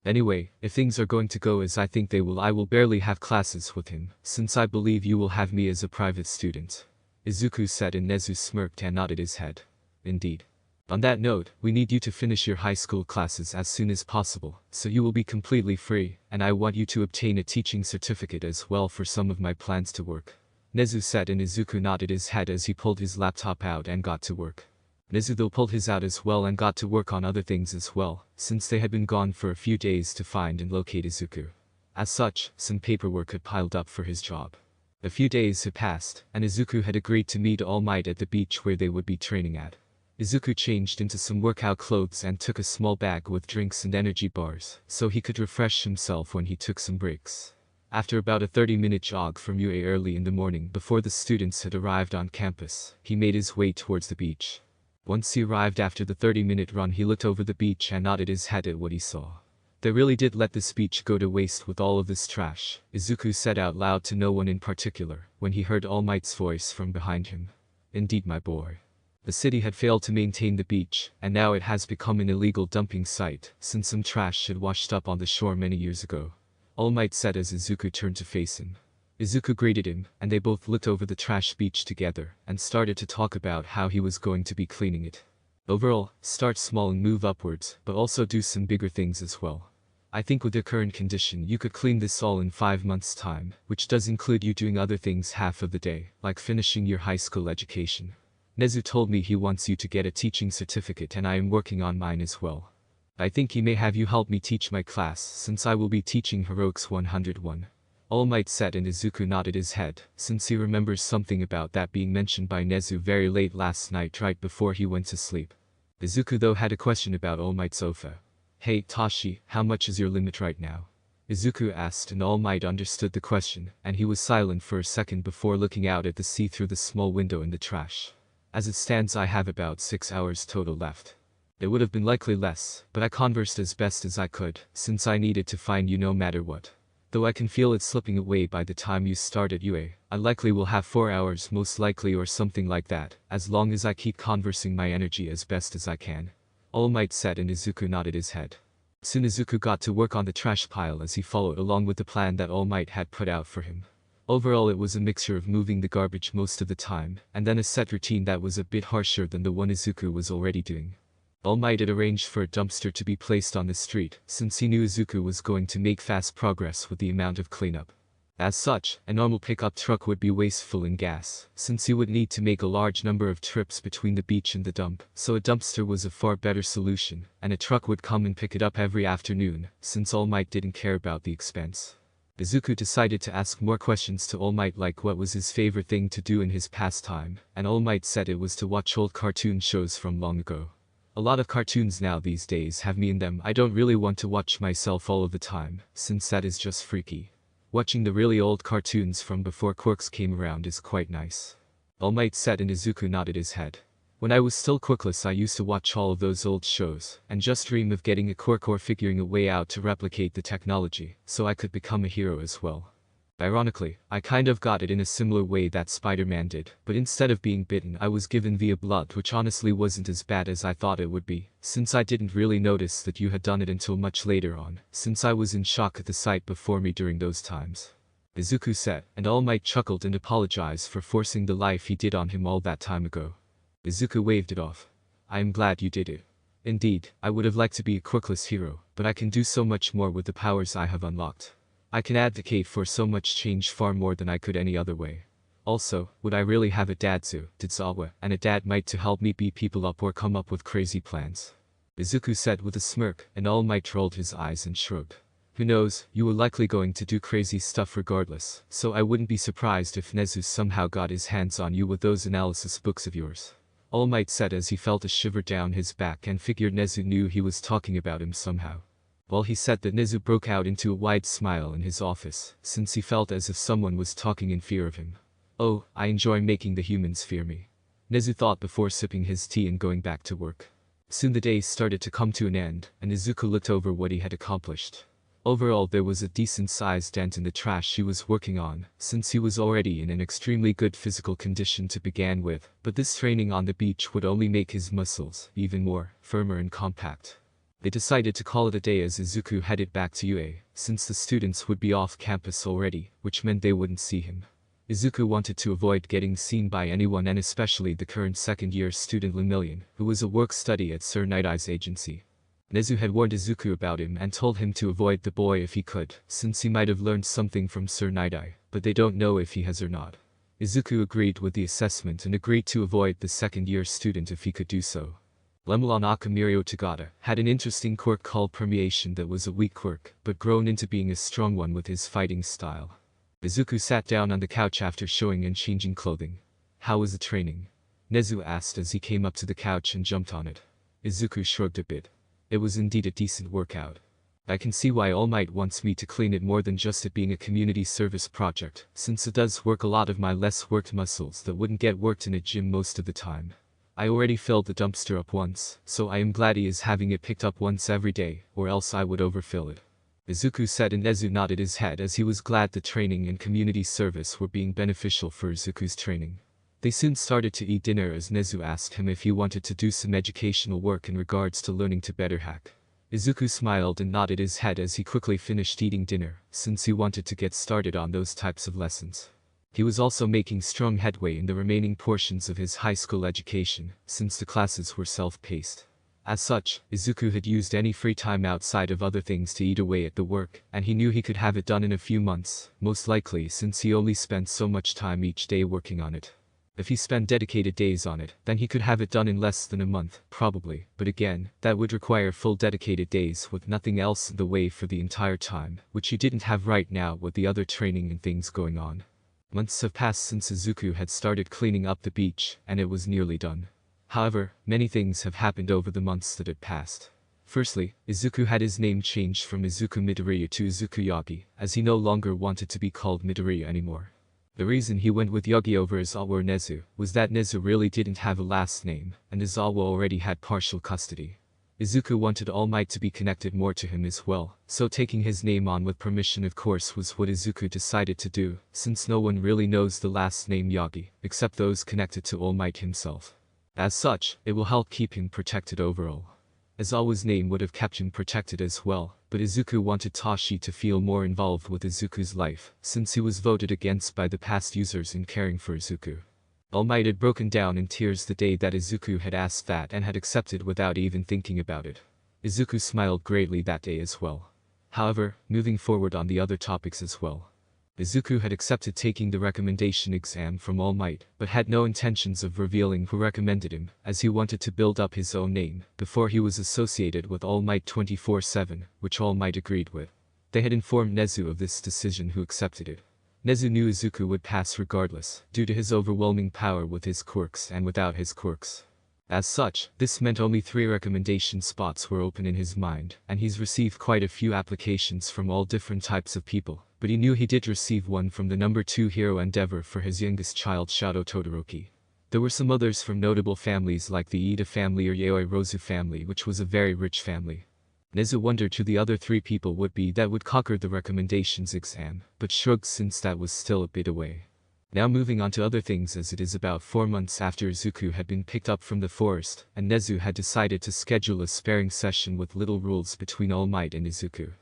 Anyway, if things are going to go as I think they will I will barely have classes with him, since I believe you will have me as a private student. Izuku said and Nezu smirked and nodded his head. Indeed. On that note, we need you to finish your high school classes as soon as possible, so you will be completely free, and I want you to obtain a teaching certificate as well for some of my plans to work. Nezu said and Izuku nodded his head as he pulled his laptop out and got to work. Nezu though pulled his out as well and got to work on other things as well, since they had been gone for a few days to find and locate Izuku. As such, some paperwork had piled up for his job. A few days had passed, and Izuku had agreed to meet All Might at the beach where they would be training at. Izuku changed into some workout clothes and took a small bag with drinks and energy bars, so he could refresh himself when he took some breaks. After about a 30-minute jog from UA early in the morning before the students had arrived on campus, he made his way towards the beach. Once he arrived after the 30-minute run he looked over the beach and nodded his head at what he saw. They really did let this beach go to waste with all of this trash, Izuku said out loud to no one in particular, when he heard All Might's voice from behind him. Indeed my boy. The city had failed to maintain the beach, and now it has become an illegal dumping site, since some trash had washed up on the shore many years ago. All Might said as Izuku turned to face him. Izuku greeted him, and they both looked over the trash beach together, and started to talk about how he was going to be cleaning it. Overall, start small and move upwards, but also do some bigger things as well. I think with your current condition you could clean this all in 5 months' time, which does include you doing other things half of the day, like finishing your high school education. Nezu told me he wants you to get a teaching certificate and I am working on mine as well. I think he may have you help me teach my class since I will be teaching Heroics 101. All Might said and Izuku nodded his head, since he remembers something about that being mentioned by Nezu very late last night right before he went to sleep. Izuku though had a question about All Might's offer. Hey Tashi, how much is your limit right now? Izuku asked and All Might understood the question, and he was silent for a second before looking out at the sea through the small window in the trash. As it stands I have about 6 hours total left. It would have been likely less, but I conversed as best as I could, since I needed to find you no matter what. Though I can feel it slipping away by the time you start at UA, I likely will have 4 hours most likely or something like that, as long as I keep conversing my energy as best as I can. All Might said and Izuku nodded his head. Soon Izuku got to work on the trash pile as he followed along with the plan that All Might had put out for him. Overall it was a mixture of moving the garbage most of the time, and then a set routine that was a bit harsher than the one Izuku was already doing. All Might had arranged for a dumpster to be placed on the street, since he knew Izuku was going to make fast progress with the amount of cleanup. As such, a normal pickup truck would be wasteful in gas, since he would need to make a large number of trips between the beach and the dump, so a dumpster was a far better solution, and a truck would come and pick it up every afternoon, since All Might didn't care about the expense. Izuku decided to ask more questions to All Might like what was his favorite thing to do in his pastime, and All Might said it was to watch old cartoon shows from long ago. A lot of cartoons now these days have me in them I don't really want to watch myself all of the time, since that is just freaky. Watching the really old cartoons from before quirks came around is quite nice. All Might said and Izuku nodded his head. When I was still quirkless I used to watch all of those old shows, and just dream of getting a quirk or figuring a way out to replicate the technology, so I could become a hero as well. Ironically, I kind of got it in a similar way that Spider-Man did, but instead of being bitten I was given via blood which honestly wasn't as bad as I thought it would be, since I didn't really notice that you had done it until much later on, since I was in shock at the sight before me during those times. Izuku said, and All Might chuckled and apologized for forcing the life he did on him all that time ago. Izuku waved it off. I am glad you did it. Indeed, I would have liked to be a quirkless hero, but I can do so much more with the powers I have unlocked. I can advocate for so much change far more than I could any other way. Also, would I really have a Dadzu, Didzawa, and a Dad Might to help me beat people up or come up with crazy plans? Izuku said with a smirk, and All Might rolled his eyes and shrugged. Who knows, you were likely going to do crazy stuff regardless, so I wouldn't be surprised if Nezu somehow got his hands on you with those analysis books of yours. All Might said as he felt a shiver down his back and figured Nezu knew he was talking about him somehow. While he said that Nezu broke out into a wide smile in his office, since he felt as if someone was talking in fear of him. Oh, I enjoy making the humans fear me. Nezu thought before sipping his tea and going back to work. Soon the day started to come to an end, and Izuku looked over what he had accomplished. Overall, there was a decent-sized dent in the trash he was working on, since he was already in an extremely good physical condition to begin with, but this training on the beach would only make his muscles even more firmer and compact. They decided to call it a day as Izuku headed back to UA, since the students would be off campus already, which meant they wouldn't see him. Izuku wanted to avoid getting seen by anyone, and especially the current second-year student Lemillion, who was a work-study at Sir Nighteye's agency. Nezu had warned Izuku about him and told him to avoid the boy if he could, since he might have learned something from Sir Nighteye, but they don't know if he has or not. Izuku agreed with the assessment and agreed to avoid the second-year student if he could do so. Lemillion Akamirio Tagata had an interesting quirk called Permeation that was a weak quirk, but grown into being a strong one with his fighting style. Izuku sat down on the couch after showing and changing clothing. "How was the training?" Nezu asked as he came up to the couch and jumped on it. Izuku shrugged a bit. It was indeed a decent workout. I can see why All Might wants me to clean it more than just it being a community service project, since it does work a lot of my less worked muscles that wouldn't get worked in a gym most of the time. I already filled the dumpster up once, so I am glad he is having it picked up once every day, or else I would overfill it. Izuku said, and Nezu nodded his head as he was glad the training and community service were being beneficial for Izuku's training. They soon started to eat dinner as Nezu asked him if he wanted to do some educational work in regards to learning to better hack. Izuku smiled and nodded his head as he quickly finished eating dinner, since he wanted to get started on those types of lessons. He was also making strong headway in the remaining portions of his high school education, since the classes were self-paced. As such, Izuku had used any free time outside of other things to eat away at the work, and he knew he could have it done in a few months, most likely since he only spent so much time each day working on it. If he spent dedicated days on it, then he could have it done in less than a month, probably, but again, that would require full dedicated days with nothing else in the way for the entire time, which he didn't have right now with the other training and things going on. Months have passed since Izuku had started cleaning up the beach, and it was nearly done. However, many things have happened over the months that had passed. Firstly, Izuku had his name changed from Izuku Midoriya to Izuku Yagi, as he no longer wanted to be called Midoriya anymore. The reason he went with Yagi over Izawa or Nezu was that Nezu really didn't have a last name, and Izawa already had partial custody. Izuku wanted All Might to be connected more to him as well, so taking his name on with permission of course was what Izuku decided to do, since no one really knows the last name Yagi, except those connected to All Might himself. As such, it will help keep him protected overall. Izawa's name would have kept him protected as well, but Izuku wanted Tashi to feel more involved with Izuku's life, since he was voted against by the past users in caring for Izuku. All Might had broken down in tears the day that Izuku had asked that and had accepted without even thinking about it. Izuku smiled greatly that day as well. However, moving forward on the other topics as well. Izuku had accepted taking the recommendation exam from All Might, but had no intentions of revealing who recommended him, as he wanted to build up his own name, before he was associated with All Might 24/7, which All Might agreed with. They had informed Nezu of this decision, who accepted it. Nezu knew Izuku would pass regardless, due to his overwhelming power with his quirks and without his quirks. As such, this meant only 3 recommendation spots were open in his mind, and he's received quite a few applications from all different types of people, but he knew he did receive one from the number 2 hero endeavor for his youngest child Shadow Todoroki. There were some others from notable families like the Ida family or Yaoi Rosu family, which was a very rich family. Nezu wondered who the other 3 people would be that would conquer the recommendations exam, but shrugged since that was still a bit away. Now moving on to other things, as it is about 4 months after Izuku had been picked up from the forest, and Nezu had decided to schedule a sparring session with little rules between All Might and Izuku.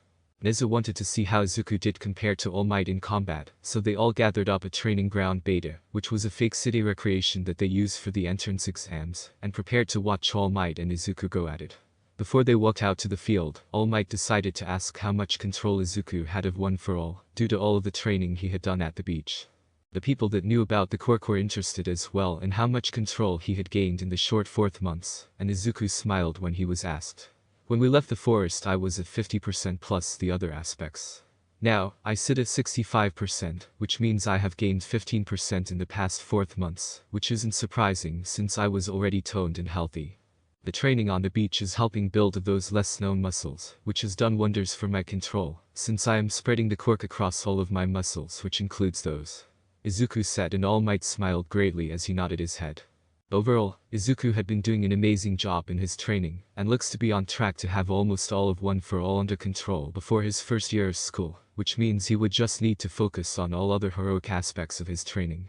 Nezu wanted to see how Izuku did compare to All Might in combat, so they all gathered up at Training Ground Beta, which was a fake city recreation that they used for the entrance exams, and prepared to watch All Might and Izuku go at it. Before they walked out to the field, All Might decided to ask how much control Izuku had of One for All, due to all of the training he had done at the beach. The people that knew about the quirk were interested as well in how much control he had gained in the short 4 months, and Izuku smiled when he was asked. When we left the forest I was at 50% plus the other aspects. Now, I sit at 65%, which means I have gained 15% in the past 4 months, which isn't surprising since I was already toned and healthy. The training on the beach is helping build those less-known muscles, which has done wonders for my control, since I am spreading the quirk across all of my muscles, which includes those. Izuku said, and All Might smiled greatly as he nodded his head. Overall, Izuku had been doing an amazing job in his training, and looks to be on track to have almost all of One for All under control before his first year of school, which means he would just need to focus on all other heroic aspects of his training.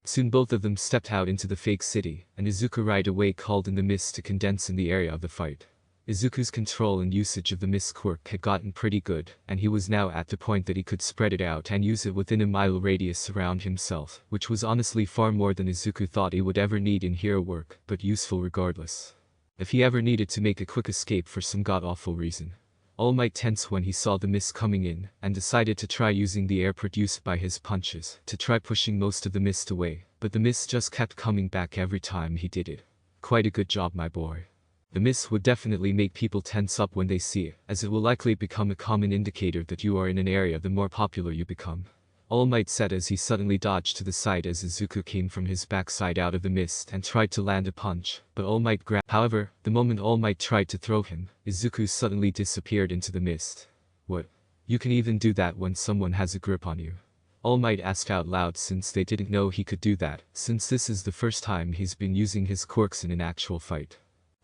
Soon both of them stepped out into the fake city, and Izuku right away called in the mist to condense in the area of the fight. Izuku's control and usage of the mist quirk had gotten pretty good, and he was now at the point that he could spread it out and use it within a mile radius around himself, which was honestly far more than Izuku thought he would ever need in hero work, but useful regardless. If he ever needed to make a quick escape for some god-awful reason. All Might tensed when he saw the mist coming in, and decided to try using the air produced by his punches to try pushing most of the mist away, but the mist just kept coming back every time he did it. Quite a good job, my boy. The mist would definitely make people tense up when they see it, as it will likely become a common indicator that you are in an area the more popular you become. All Might said as he suddenly dodged to the side as Izuku came from his backside out of the mist and tried to land a punch, but All Might grabbed. However, the moment All Might tried to throw him, Izuku suddenly disappeared into the mist. What? You can even do that when someone has a grip on you? All Might asked out loud since they didn't know he could do that, since this is the first time he's been using his quirks in an actual fight.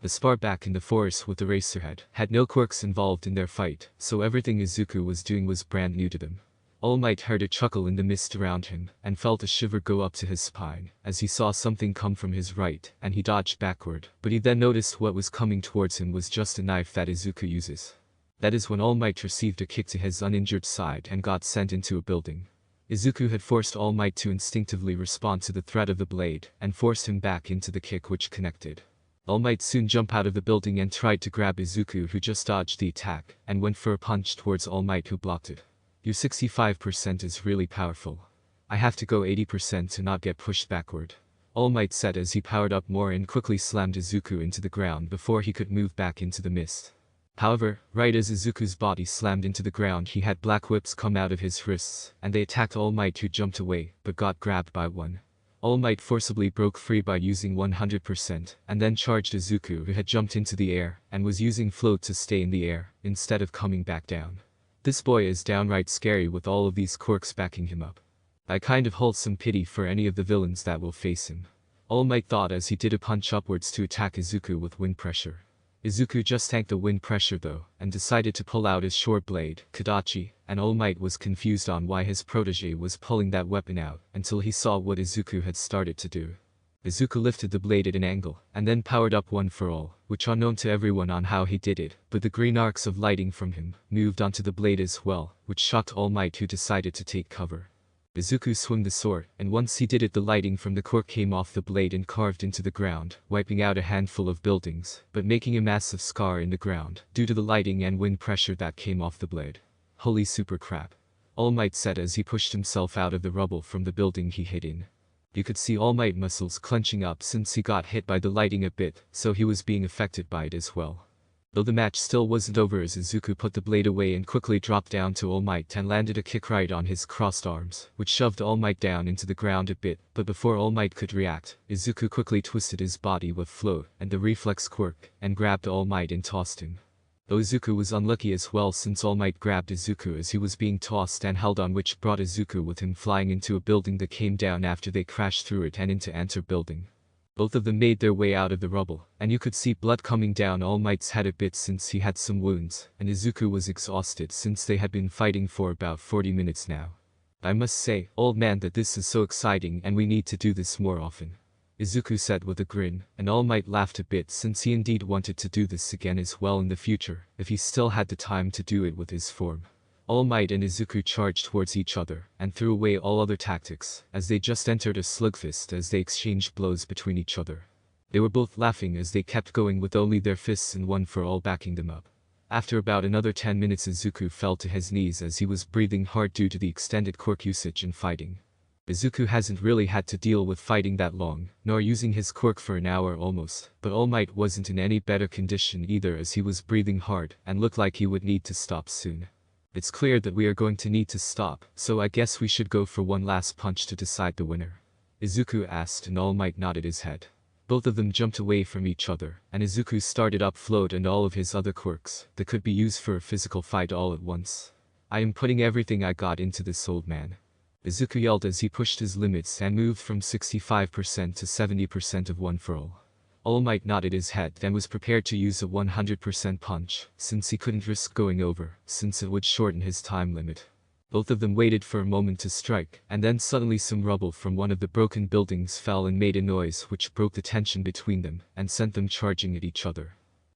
The spar back in the forest with the Racerhead had no quirks involved in their fight, so everything Izuku was doing was brand new to them. All Might heard a chuckle in the mist around him, and felt a shiver go up to his spine, as he saw something come from his right, and he dodged backward, but he then noticed what was coming towards him was just a knife that Izuku uses. That is when All Might received a kick to his uninjured side and got sent into a building. Izuku had forced All Might to instinctively respond to the threat of the blade, and forced him back into the kick which connected. All Might soon jump out of the building and tried to grab Izuku, who just dodged the attack, and went for a punch towards All Might, who blocked it. Your 65% is really powerful. I have to go 80% to not get pushed backward. All Might said as he powered up more and quickly slammed Izuku into the ground before he could move back into the mist. However, right as Izuku's body slammed into the ground, he had black whips come out of his wrists, and they attacked All Might, who jumped away, but got grabbed by one. All Might forcibly broke free by using 100%, and then charged Izuku, who had jumped into the air, and was using float to stay in the air, instead of coming back down. This boy is downright scary with all of these quirks backing him up. I kind of hold some pity for any of the villains that will face him. All Might thought as he did a punch upwards to attack Izuku with wind pressure. Izuku just tanked the wind pressure though, and decided to pull out his short blade, Kadachi, and All Might was confused on why his protege was pulling that weapon out, until he saw what Izuku had started to do. Izuku lifted the blade at an angle, and then powered up One for All, which unknown to everyone on how he did it, but the green arcs of lighting from him moved onto the blade as well, which shocked All Might, who decided to take cover. Izuku swung the sword, and once he did it, the lighting from the quirk came off the blade and carved into the ground, wiping out a handful of buildings, but making a massive scar in the ground, due to the lighting and wind pressure that came off the blade. Holy super crap. All Might said as he pushed himself out of the rubble from the building he hid in. You could see All Might muscles clenching up since he got hit by the lighting a bit, so he was being affected by it as well. Though the match still wasn't over as Izuku put the blade away and quickly dropped down to All Might and landed a kick right on his crossed arms, which shoved All Might down into the ground a bit, but before All Might could react, Izuku quickly twisted his body with float and the reflex quirk, and grabbed All Might and tossed him. Though Izuku was unlucky as well since All Might grabbed Izuku as he was being tossed and held on, which brought Izuku with him flying into a building that came down after they crashed through it and into Enter building. Both of them made their way out of the rubble, and you could see blood coming down All Might's head a bit since he had some wounds, and Izuku was exhausted since they had been fighting for about 40 minutes now. I must say, old man, that this is so exciting and we need to do this more often. Izuku said with a grin, and All Might laughed a bit since he indeed wanted to do this again as well in the future, if he still had the time to do it with his form. All Might and Izuku charged towards each other, and threw away all other tactics, as they just entered a slugfest as they exchanged blows between each other. They were both laughing as they kept going with only their fists and One for All backing them up. After about another 10 minutes, Izuku fell to his knees as he was breathing hard due to the extended quirk usage and fighting. Izuku hasn't really had to deal with fighting that long, nor using his quirk for an hour almost, but All Might wasn't in any better condition either as he was breathing hard and looked like he would need to stop soon. It's clear that we are going to need to stop, so I guess we should go for one last punch to decide the winner. Izuku asked, and All Might nodded his head. Both of them jumped away from each other, and Izuku started up float and all of his other quirks that could be used for a physical fight all at once. I am putting everything I got into this, old man. Izuku yelled as he pushed his limits and moved from 65% to 70% of one for all. All Might nodded his head and was prepared to use a 100% punch, since he couldn't risk going over, since it would shorten his time limit. Both of them waited for a moment to strike, and then suddenly some rubble from one of the broken buildings fell and made a noise which broke the tension between them and sent them charging at each other.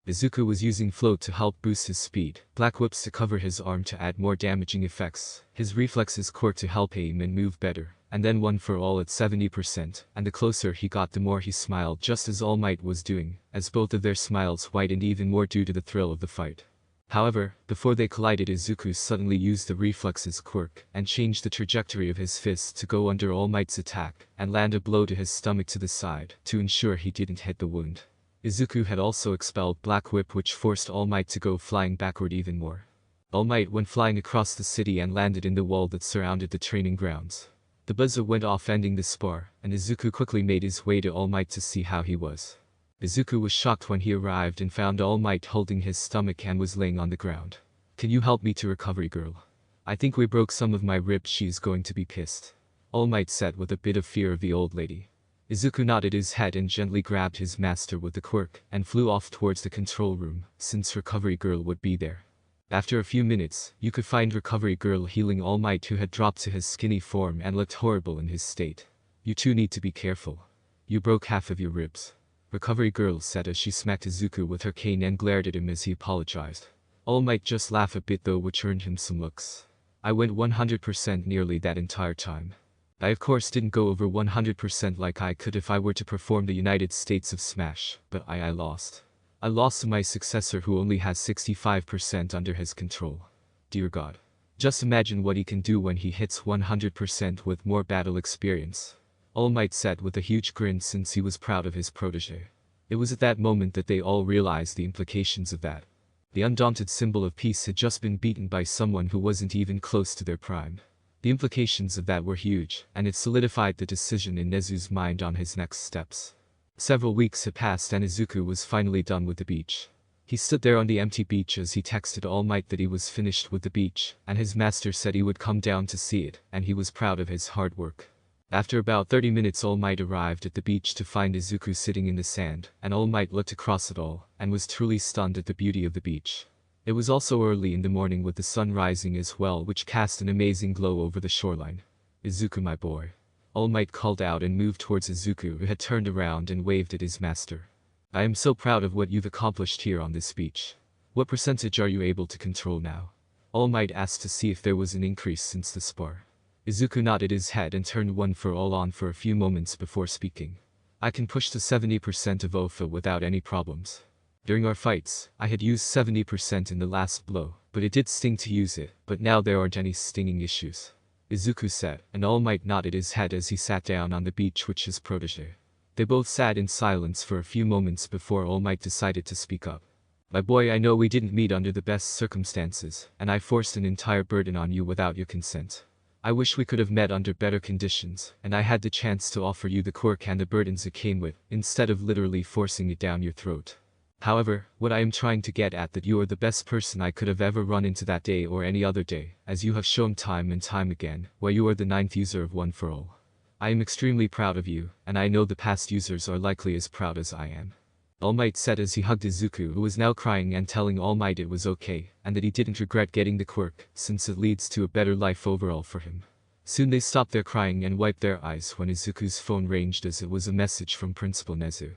Izuku was using float to help boost his speed, black whips to cover his arm to add more damaging effects, his reflexes quirk to help aim and move better, and then one for all at 70%, and the closer he got the more he smiled just as All Might was doing, as both of their smiles widened even more due to the thrill of the fight. However, before they collided, Izuku suddenly used the reflexes quirk and changed the trajectory of his fist to go under All Might's attack and land a blow to his stomach to the side to ensure he didn't hit the wound. Izuku had also expelled Black Whip, which forced All Might to go flying backward even more. All Might went flying across the city and landed in the wall that surrounded the training grounds. The buzzer went off ending the spar, and Izuku quickly made his way to All Might to see how he was. Izuku was shocked when he arrived and found All Might holding his stomach and was laying on the ground. "Can you help me to recovery, girl? I think we broke some of my ribs. She's going to be pissed," All Might said with a bit of fear of the old lady. Izuku nodded his head and gently grabbed his master with the quirk and flew off towards the control room, since Recovery Girl would be there. After a few minutes, you could find Recovery Girl healing All Might, who had dropped to his skinny form and looked horrible in his state. "You two need to be careful. You broke half of your ribs," Recovery Girl said as she smacked Izuku with her cane and glared at him as he apologized. All Might just laughed a bit though, which earned him some looks. "I went 100% nearly that entire time. I of course didn't go over 100% like I could if I were to perform the United States of Smash, but I lost. I lost to my successor who only has 65% under his control. Dear God. Just imagine what he can do when he hits 100% with more battle experience," All Might said with a huge grin, since he was proud of his protege. It was at that moment that they all realized the implications of that. The undaunted symbol of peace had just been beaten by someone who wasn't even close to their prime. The implications of that were huge, and it solidified the decision in Nezu's mind on his next steps. Several weeks had passed and Izuku was finally done with the beach. He stood there on the empty beach as he texted All Might that he was finished with the beach, and his master said he would come down to see it, and he was proud of his hard work. After about 30 minutes, All Might arrived at the beach to find Izuku sitting in the sand, and All Might looked across it all, and was truly stunned at the beauty of the beach. It was also early in the morning with the sun rising as well, which cast an amazing glow over the shoreline. "Izuku, my boy," All Might called out and moved towards Izuku, who had turned around and waved at his master. "I am so proud of what you've accomplished here on this beach. What percentage are you able to control now?" All Might asked to see if there was an increase since the spar. Izuku nodded his head and turned one for all on for a few moments before speaking. "I can push to 70% of OFA without any problems. During our fights, I had used 70% in the last blow, but it did sting to use it, but now there aren't any stinging issues," Izuku said, and All Might nodded his head as he sat down on the beach with his protege. They both sat in silence for a few moments before All Might decided to speak up. "My boy, I know we didn't meet under the best circumstances, and I forced an entire burden on you without your consent. I wish we could have met under better conditions, and I had the chance to offer you the quirk and the burdens it came with, instead of literally forcing it down your throat. However, what I am trying to get at that you are the best person I could have ever run into that day or any other day, as you have shown time and time again, where you are the 9th user of One for All. I am extremely proud of you, and I know the past users are likely as proud as I am," All Might said as he hugged Izuku, who was now crying and telling All Might it was okay, and that he didn't regret getting the quirk, since it leads to a better life overall for him. Soon they stopped their crying and wiped their eyes when Izuku's phone rang as it was a message from Principal Nezu.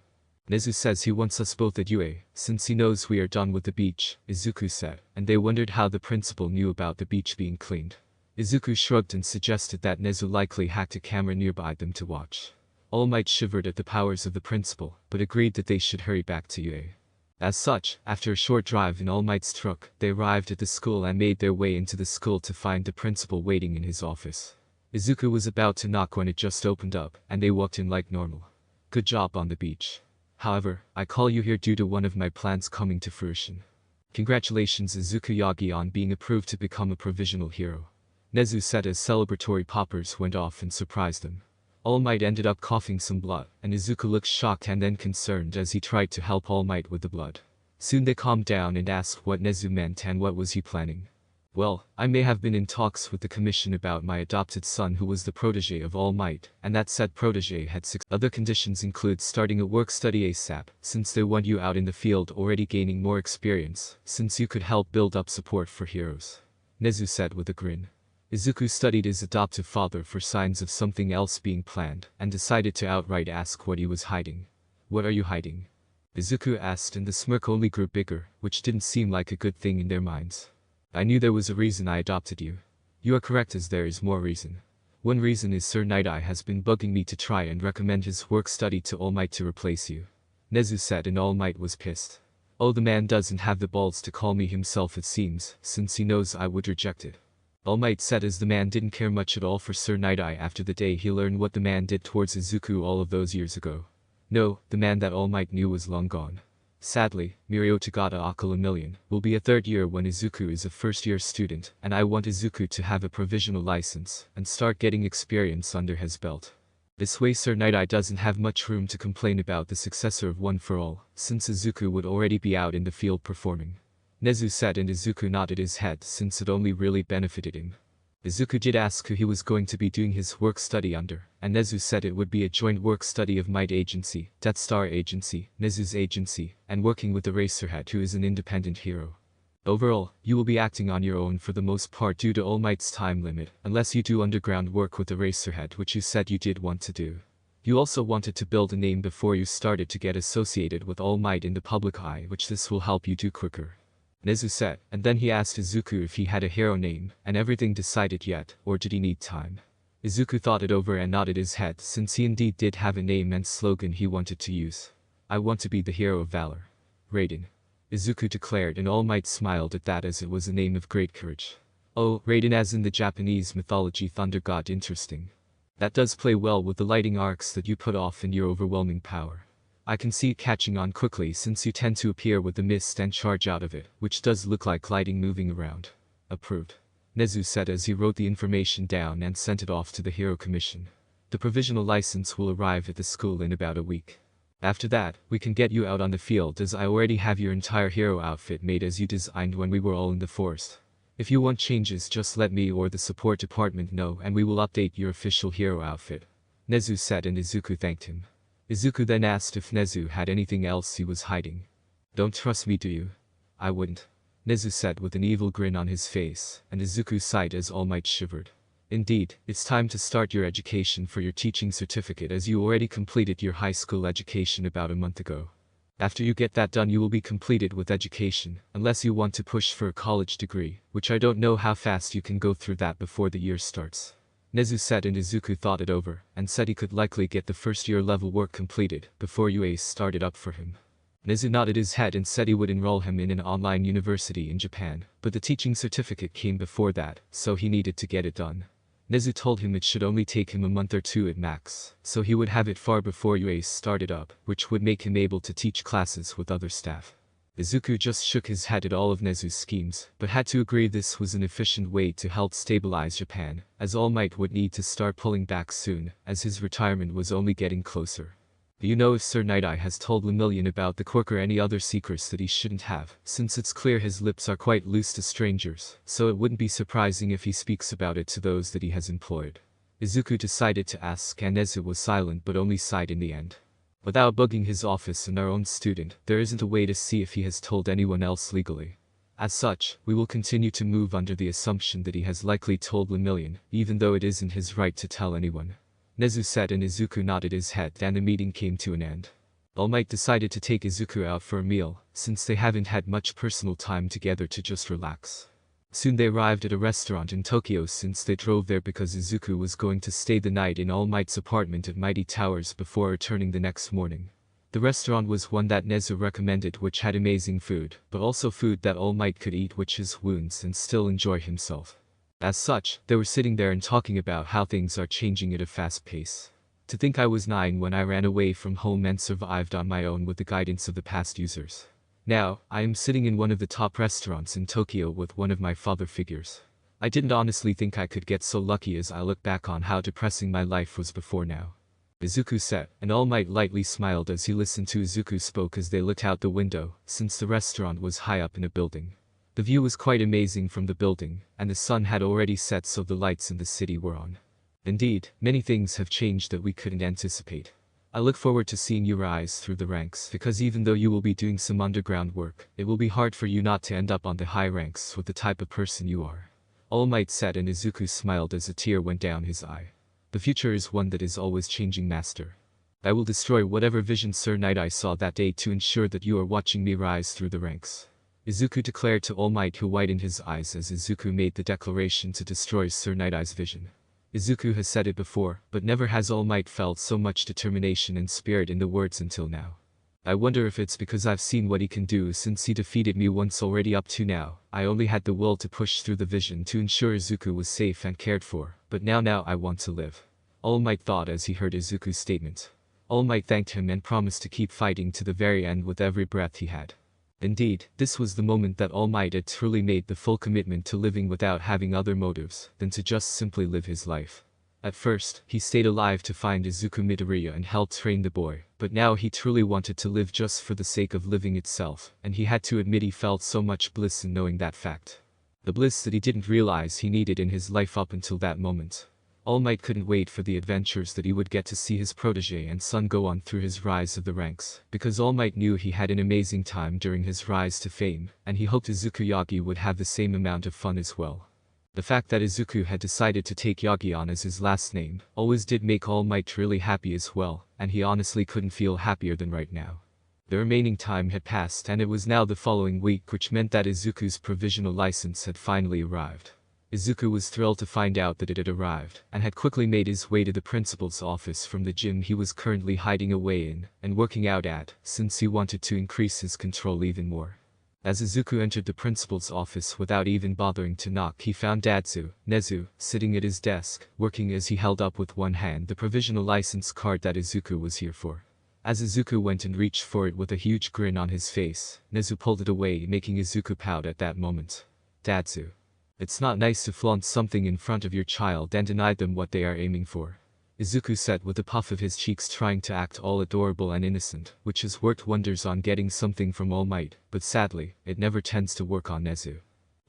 "Nezu says he wants us both at UA, since he knows we are done with the beach," Izuku said, and they wondered how the principal knew about the beach being cleaned. Izuku shrugged and suggested that Nezu likely hacked a camera nearby them to watch. All Might shivered at the powers of the principal, but agreed that they should hurry back to UA. As such, after a short drive in All Might's truck, they arrived at the school and made their way into the school to find the principal waiting in his office. Izuku was about to knock when it just opened up, and they walked in like normal. "Good job on the beach. However, I call you here due to one of my plans coming to fruition. Congratulations Izuku Yagi on being approved to become a provisional hero," Nezu said as celebratory poppers went off and surprised them. All Might ended up coughing some blood, and Izuku looked shocked and then concerned as he tried to help All Might with the blood. Soon they calmed down and asked what Nezu meant and what was he planning. Well, I may have been in talks with the commission about my adopted son who was the protege of All Might, and that said protege had 6 other conditions include starting a work study ASAP, since they want you out in the field already gaining more experience, since you could help build up support for heroes. Nezu said with a grin. Izuku studied his adoptive father for signs of something else being planned, and decided to outright ask what he was hiding. What are you hiding? Izuku asked, and the smirk only grew bigger, which didn't seem like a good thing in their minds. I knew there was a reason I adopted you. You are correct, as there is more reason. One reason is Sir Nighteye has been bugging me to try and recommend his work study to All Might to replace you. Nezu said, and All Might was pissed. Oh, the man doesn't have the balls to call me himself, it seems, since he knows I would reject it. All Might said, as the man didn't care much at all for Sir Nighteye after the day he learned what the man did towards Izuku all of those years ago. No, the man that All Might knew was long gone. Sadly, Mirio Tagata Akala Million will be a 3rd year when Izuku is a 1st-year student, and I want Izuku to have a provisional license and start getting experience under his belt. This way Sir Nighteye doesn't have much room to complain about the successor of One for All, since Izuku would already be out in the field performing. Nezu said, and Izuku nodded his head since it only really benefited him. Izuku did ask who he was going to be doing his work study under, and Nezu said it would be a joint work study of Might Agency, Death Star Agency, Nezu's agency, and working with the Racerhead, who is an independent hero. Overall, you will be acting on your own for the most part due to All Might's time limit, unless you do underground work with the Racerhead, which you said you did want to do. You also wanted to build a name before you started to get associated with All Might in the public eye, which this will help you do quicker. Nezu said, and then he asked Izuku if he had a hero name, and everything decided yet, or did he need time? Izuku thought it over and nodded his head, since he indeed did have a name and slogan he wanted to use. I want to be the hero of valor. Raiden. Izuku declared, and All Might smiled at that, as it was a name of great courage. Oh, Raiden, as in the Japanese mythology thunder god. Interesting. That does play well with the lighting arcs that you put off and your overwhelming power. I can see it catching on quickly, since you tend to appear with the mist and charge out of it, which does look like lighting moving around. Approved. Nezu said as he wrote the information down and sent it off to the Hero Commission. The provisional license will arrive at the school in about a week. After that, we can get you out on the field, as I already have your entire hero outfit made as you designed when we were all in the forest. If you want changes, just let me or the support department know, and we will update your official hero outfit. Nezu said, and Izuku thanked him. Izuku then asked if Nezu had anything else he was hiding. Don't trust me, do you? I wouldn't. Nezu said with an evil grin on his face, and Izuku sighed as All Might shivered. Indeed, it's time to start your education for your teaching certificate, as you already completed your high school education about a month ago. After you get that done, you will be completed with education, unless you want to push for a college degree, which I don't know how fast you can go through that before the year starts. Nezu said, and Izuku thought it over, and said he could likely get the 1st-year level work completed before UA started up for him. Nezu nodded his head and said he would enroll him in an online university in Japan, but the teaching certificate came before that, so he needed to get it done. Nezu told him it should only take him a month or 2 at max, so he would have it far before UA started up, which would make him able to teach classes with other staff. Izuku just shook his head at all of Nezu's schemes, but had to agree this was an efficient way to help stabilize Japan, as All Might would need to start pulling back soon, as his retirement was only getting closer. Do you know if Sir Nighteye has told Lemillion about the quirk or any other secrets that he shouldn't have, since it's clear his lips are quite loose to strangers, so it wouldn't be surprising if he speaks about it to those that he has employed? Izuku decided to ask, and Nezu was silent but only sighed in the end. Without bugging his office and our own student, there isn't a way to see if he has told anyone else legally. As such, we will continue to move under the assumption that he has likely told Lemillion, even though it isn't his right to tell anyone. Nezu said, and Izuku nodded his head, and the meeting came to an end. All Might decided to take Izuku out for a meal, since they haven't had much personal time together to just relax. Soon they arrived at a restaurant in Tokyo, since they drove there because Izuku was going to stay the night in All Might's apartment at Mighty Towers before returning the next morning. The restaurant was one that Nezu recommended, which had amazing food, but also food that All Might could eat, which his wounds, and still enjoy himself. As such, they were sitting there and talking about how things are changing at a fast pace. To think I was 9 when I ran away from home and survived on my own with the guidance of the past users. Now, I am sitting in one of the top restaurants in Tokyo with one of my father figures. I didn't honestly think I could get so lucky as I look back on how depressing my life was before now. Izuku said, and All Might lightly smiled as he listened to Izuku spoke as they looked out the window, since the restaurant was high up in a building. The view was quite amazing from the building, and the sun had already set, so the lights in the city were on. Indeed, many things have changed that we couldn't anticipate. I look forward to seeing you rise through the ranks, because even though you will be doing some underground work, it will be hard for you not to end up on the high ranks with the type of person you are. All Might said, and Izuku smiled as a tear went down his eye. The future is one that is always changing, master. I will destroy whatever vision Sir Nighteye saw that day to ensure that you are watching me rise through the ranks. Izuku declared to All Might, who widened his eyes as Izuku made the declaration to destroy Sir Nighteye's vision. Izuku has said it before, but never has All Might felt so much determination and spirit in the words until now. I wonder if it's because I've seen what he can do since he defeated me once already. Up to now, I only had the will to push through the vision to ensure Izuku was safe and cared for, but now I want to live. All Might thought as he heard Izuku's statement. All Might thanked him and promised to keep fighting to the very end with every breath he had. Indeed, this was the moment that All Might had truly made the full commitment to living without having other motives than to just simply live his life. At first, he stayed alive to find Izuku Midoriya and help train the boy, but now he truly wanted to live just for the sake of living itself, and he had to admit he felt so much bliss in knowing that fact. The bliss that he didn't realize he needed in his life up until that moment. All Might couldn't wait for the adventures that he would get to see his protege and son go on through his rise of the ranks, because All Might knew he had an amazing time during his rise to fame, and he hoped Izuku Yagi would have the same amount of fun as well. The fact that Izuku had decided to take Yagi on as his last name always did make All Might really happy as well, and he honestly couldn't feel happier than right now. The remaining time had passed, and it was now the following week, which meant that Izuku's provisional license had finally arrived. Izuku was thrilled to find out that it had arrived, and had quickly made his way to the principal's office from the gym he was currently hiding away in and working out at, since he wanted to increase his control even more. As Izuku entered the principal's office without even bothering to knock, he found Nezu, sitting at his desk, working as he held up with one hand the provisional license card that Izuku was here for. As Izuku went and reached for it with a huge grin on his face, Nezu pulled it away, making Izuku pout at that moment. Datsu. It's not nice to flaunt something in front of your child and deny them what they are aiming for. Izuku said with a puff of his cheeks, trying to act all adorable and innocent, which has worked wonders on getting something from All Might, but sadly, it never tends to work on Nezu.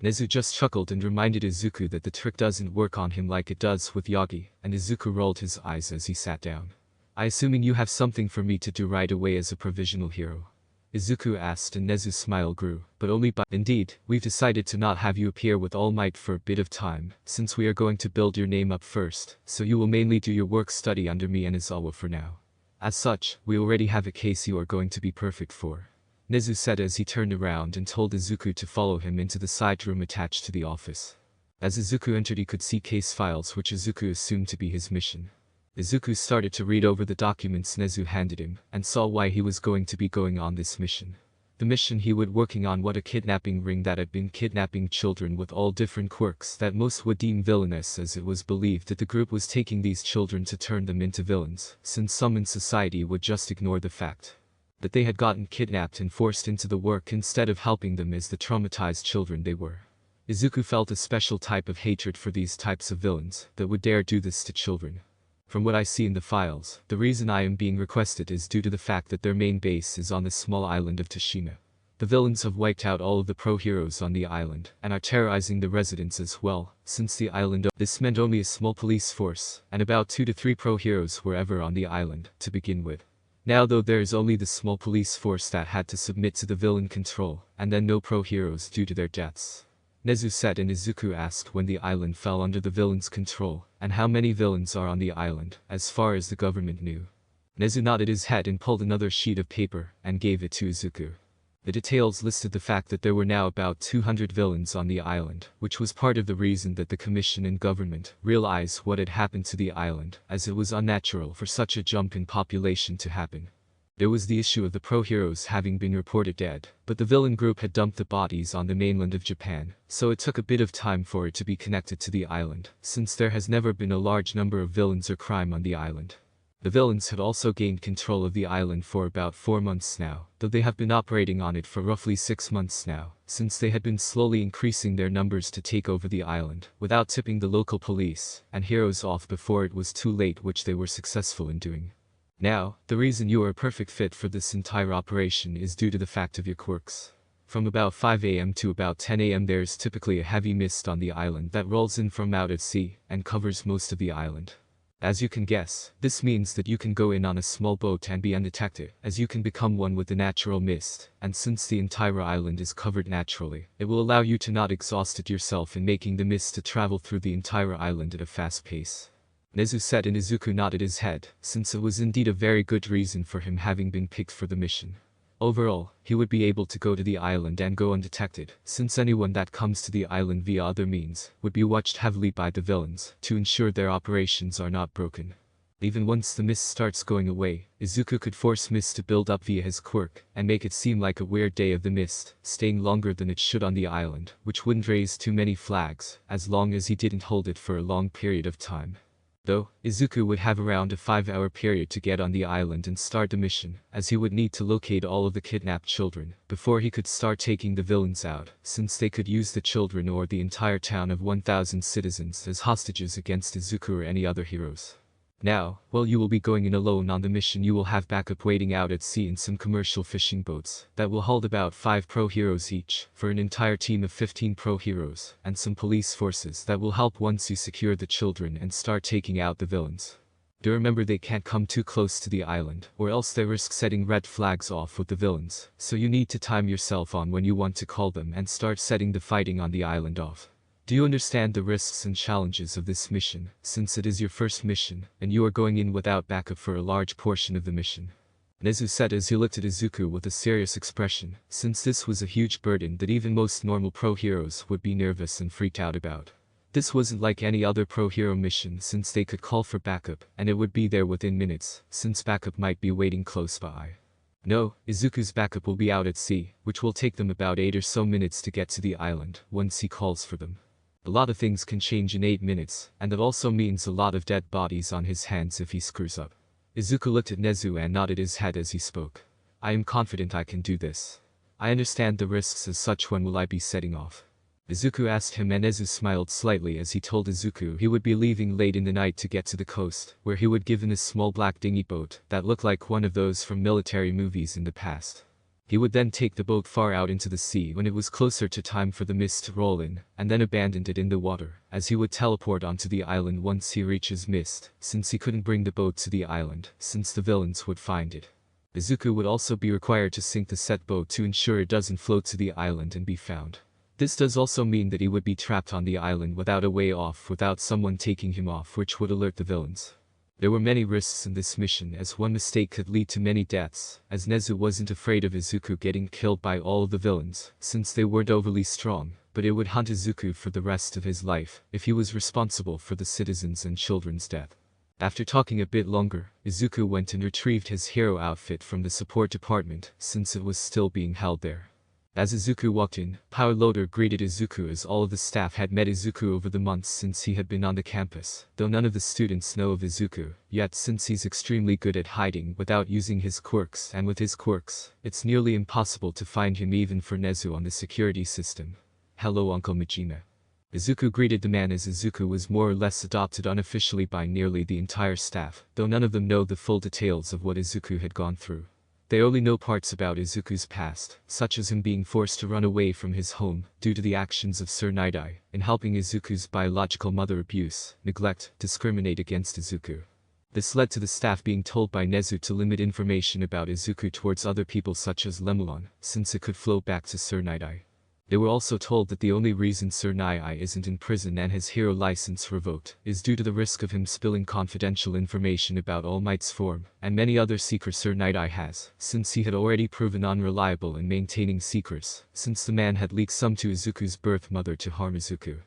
Nezu just chuckled and reminded Izuku that the trick doesn't work on him like it does with Yagi, and Izuku rolled his eyes as he sat down. Assuming you have something for me to do right away as a provisional hero? Izuku asked, and Nezu's smile grew, but only by— Indeed, we've decided to not have you appear with All Might for a bit of time, since we are going to build your name up first, so you will mainly do your work study under me and Izawa for now. As such, we already have a case you are going to be perfect for. Nezu said as he turned around and told Izuku to follow him into the side room attached to the office. As Izuku entered, he could see case files which Izuku assumed to be his mission. Izuku started to read over the documents Nezu handed him, and saw why he was going to be going on this mission. The mission he would working on was a kidnapping ring that had been kidnapping children with all different quirks that most would deem villainous, as it was believed that the group was taking these children to turn them into villains, since some in society would just ignore the fact that they had gotten kidnapped and forced into the work instead of helping them as the traumatized children they were. Izuku felt a special type of hatred for these types of villains that would dare do this to children. From what I see in the files, the reason I am being requested is due to the fact that their main base is on the small island of Tashima. The villains have wiped out all of the pro-heroes on the island, and are terrorizing the residents as well, since the island— This meant only a small police force, and about 2 to 3 pro-heroes were ever on the island, to begin with. Now though, there is only the small police force that had to submit to the villain control, and then no pro-heroes due to their deaths. Nezu said, and Izuku asked when the island fell under the villain's control, and how many villains are on the island, as far as the government knew. Nezu nodded his head and pulled another sheet of paper, and gave it to Izuku. The details listed the fact that there were now about 200 villains on the island, which was part of the reason that the commission and government realized what had happened to the island, as it was unnatural for such a jump in population to happen. There was the issue of the pro-heroes having been reported dead, but the villain group had dumped the bodies on the mainland of Japan, so it took a bit of time for it to be connected to the island, since there has never been a large number of villains or crime on the island. The villains had also gained control of the island for about 4 months now, though they have been operating on it for roughly 6 months now, since they had been slowly increasing their numbers to take over the island, without tipping the local police and heroes off before it was too late, which they were successful in doing. Now, the reason you are a perfect fit for this entire operation is due to the fact of your quirks. From about 5 a.m. to about 10 a.m. there is typically a heavy mist on the island that rolls in from out at sea and covers most of the island. As you can guess, this means that you can go in on a small boat and be undetected, as you can become one with the natural mist, and since the entire island is covered naturally, it will allow you to not exhaust it yourself in making the mist to travel through the entire island at a fast pace. Nezu said, and Izuku nodded his head, since it was indeed a very good reason for him having been picked for the mission. Overall, he would be able to go to the island and go undetected, since anyone that comes to the island via other means would be watched heavily by the villains to ensure their operations are not broken. Even once the mist starts going away, Izuku could force mist to build up via his quirk and make it seem like a weird day of the mist, staying longer than it should on the island, which wouldn't raise too many flags, as long as he didn't hold it for a long period of time. Though, Izuku would have around a 5-hour period to get on the island and start the mission, as he would need to locate all of the kidnapped children before he could start taking the villains out, since they could use the children or the entire town of 1,000 citizens as hostages against Izuku or any other heroes. Now, while you will be going in alone on the mission, you will have backup waiting out at sea in some commercial fishing boats that will hold about 5 pro heroes each for an entire team of 15 pro heroes, and some police forces that will help once you secure the children and start taking out the villains. Do remember they can't come too close to the island, or else they risk setting red flags off with the villains, so you need to time yourself on when you want to call them and start setting the fighting on the island off. Do you understand the risks and challenges of this mission, since it is your first mission, and you are going in without backup for a large portion of the mission? Nezu said as he looked at Izuku with a serious expression, since this was a huge burden that even most normal pro heroes would be nervous and freaked out about. This wasn't like any other pro hero mission, since they could call for backup, and it would be there within minutes, since backup might be waiting close by. No, Izuku's backup will be out at sea, which will take them about 8 or so minutes to get to the island once he calls for them. A lot of things can change in 8 minutes, and that also means a lot of dead bodies on his hands if he screws up. Izuku looked at Nezu and nodded his head as he spoke. I am confident I can do this. I understand the risks as such. When will I be setting off? Izuku asked him, and Nezu smiled slightly as he told Izuku he would be leaving late in the night to get to the coast, where he would give him a small black dinghy boat that looked like one of those from military movies in the past. He would then take the boat far out into the sea when it was closer to time for the mist to roll in, and then abandon it in the water, as he would teleport onto the island once he reaches mist, since he couldn't bring the boat to the island, since the villains would find it. Izuku would also be required to sink the set boat to ensure it doesn't float to the island and be found. This does also mean that he would be trapped on the island without a way off, without someone taking him off, which would alert the villains. There were many risks in this mission, as one mistake could lead to many deaths, as Nezu wasn't afraid of Izuku getting killed by all of the villains, since they weren't overly strong, but it would haunt Izuku for the rest of his life if he was responsible for the citizens' and children's death. After talking a bit longer, Izuku went and retrieved his hero outfit from the support department, since it was still being held there. As Izuku walked in, Power Loader greeted Izuku, as all of the staff had met Izuku over the months since he had been on the campus, though none of the students know of Izuku, yet since he's extremely good at hiding without using his quirks, and with his quirks, it's nearly impossible to find him even for Nezu on the security system. Hello Uncle Majima. Izuku greeted the man, as Izuku was more or less adopted unofficially by nearly the entire staff, though none of them know the full details of what Izuku had gone through. They only know parts about Izuku's past, such as him being forced to run away from his home due to the actions of Sir Nighteye, in helping Izuku's biological mother abuse, neglect, discriminate against Izuku. This led to the staff being told by Nezu to limit information about Izuku towards other people such as Lemulon, since it could flow back to Sir Nighteye. They were also told that the only reason Sir Nighteye isn't in prison and his hero license revoked is due to the risk of him spilling confidential information about All Might's form and many other secrets Sir Nighteye has, since he had already proven unreliable in maintaining secrets, since the man had leaked some to Izuku's birth mother to harm Izuku.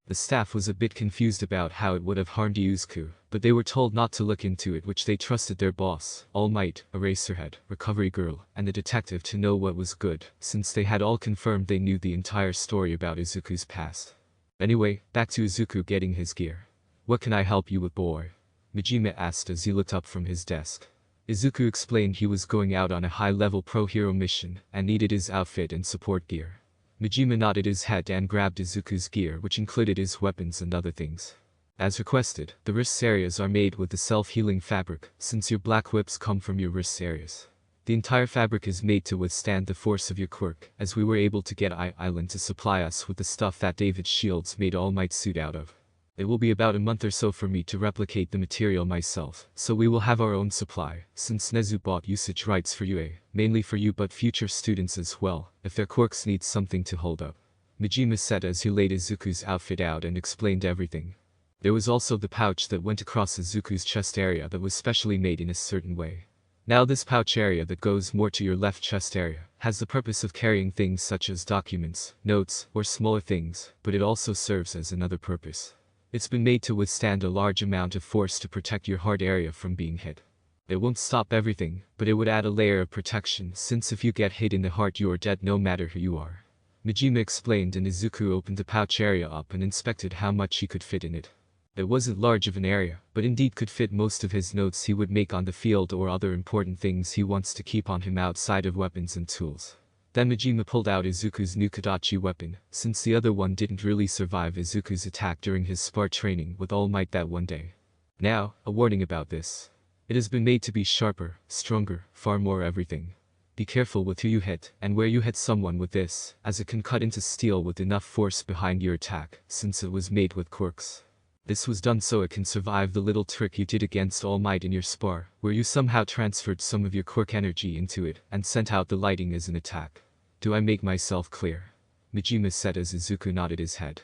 The staff was a bit confused about how it would have harmed Izuku, but they were told not to look into it, which they trusted their boss, All Might, Eraserhead, Recovery Girl, and the detective to know what was good, since they had all confirmed they knew the entire story about Izuku's past. Anyway, back to Izuku getting his gear. What can I help you with, boy? Majima asked as he looked up from his desk. Izuku explained he was going out on a high-level pro-hero mission and needed his outfit and support gear. Majima nodded his head and grabbed Izuku's gear, which included his weapons and other things. As requested, the wrist areas are made with the self-healing fabric, since your black whips come from your wrist areas. The entire fabric is made to withstand the force of your quirk, as we were able to get Island to supply us with the stuff that David's shields made All Might suit out of. It will be about a month or so for me to replicate the material myself, so we will have our own supply, since Nezu bought usage rights for UA, mainly for you but future students as well, if their quirks need something to hold up. Majima said as he laid Izuku's outfit out and explained everything. There was also the pouch that went across Izuku's chest area that was specially made in a certain way. Now this pouch area that goes more to your left chest area has the purpose of carrying things such as documents, notes, or smaller things, but it also serves as another purpose. It's been made to withstand a large amount of force to protect your heart area from being hit. It won't stop everything, but it would add a layer of protection since if you get hit in the heart you are dead no matter who you are. Majima explained and Izuku opened the pouch area up and inspected how much he could fit in it. It wasn't large of an area, but indeed could fit most of his notes he would make on the field or other important things he wants to keep on him outside of weapons and tools. Then Majima pulled out Izuku's new Kodachi weapon, since the other one didn't really survive Izuku's attack during his spar training with All Might that one day. Now, a warning about this. It has been made to be sharper, stronger, far more everything. Be careful with who you hit and where you hit someone with this, as it can cut into steel with enough force behind your attack, since it was made with quirks. This was done so it can survive the little trick you did against All Might in your spar, where you somehow transferred some of your quirk energy into it and sent out the lighting as an attack. Do I make myself clear? Majima said as Izuku nodded his head.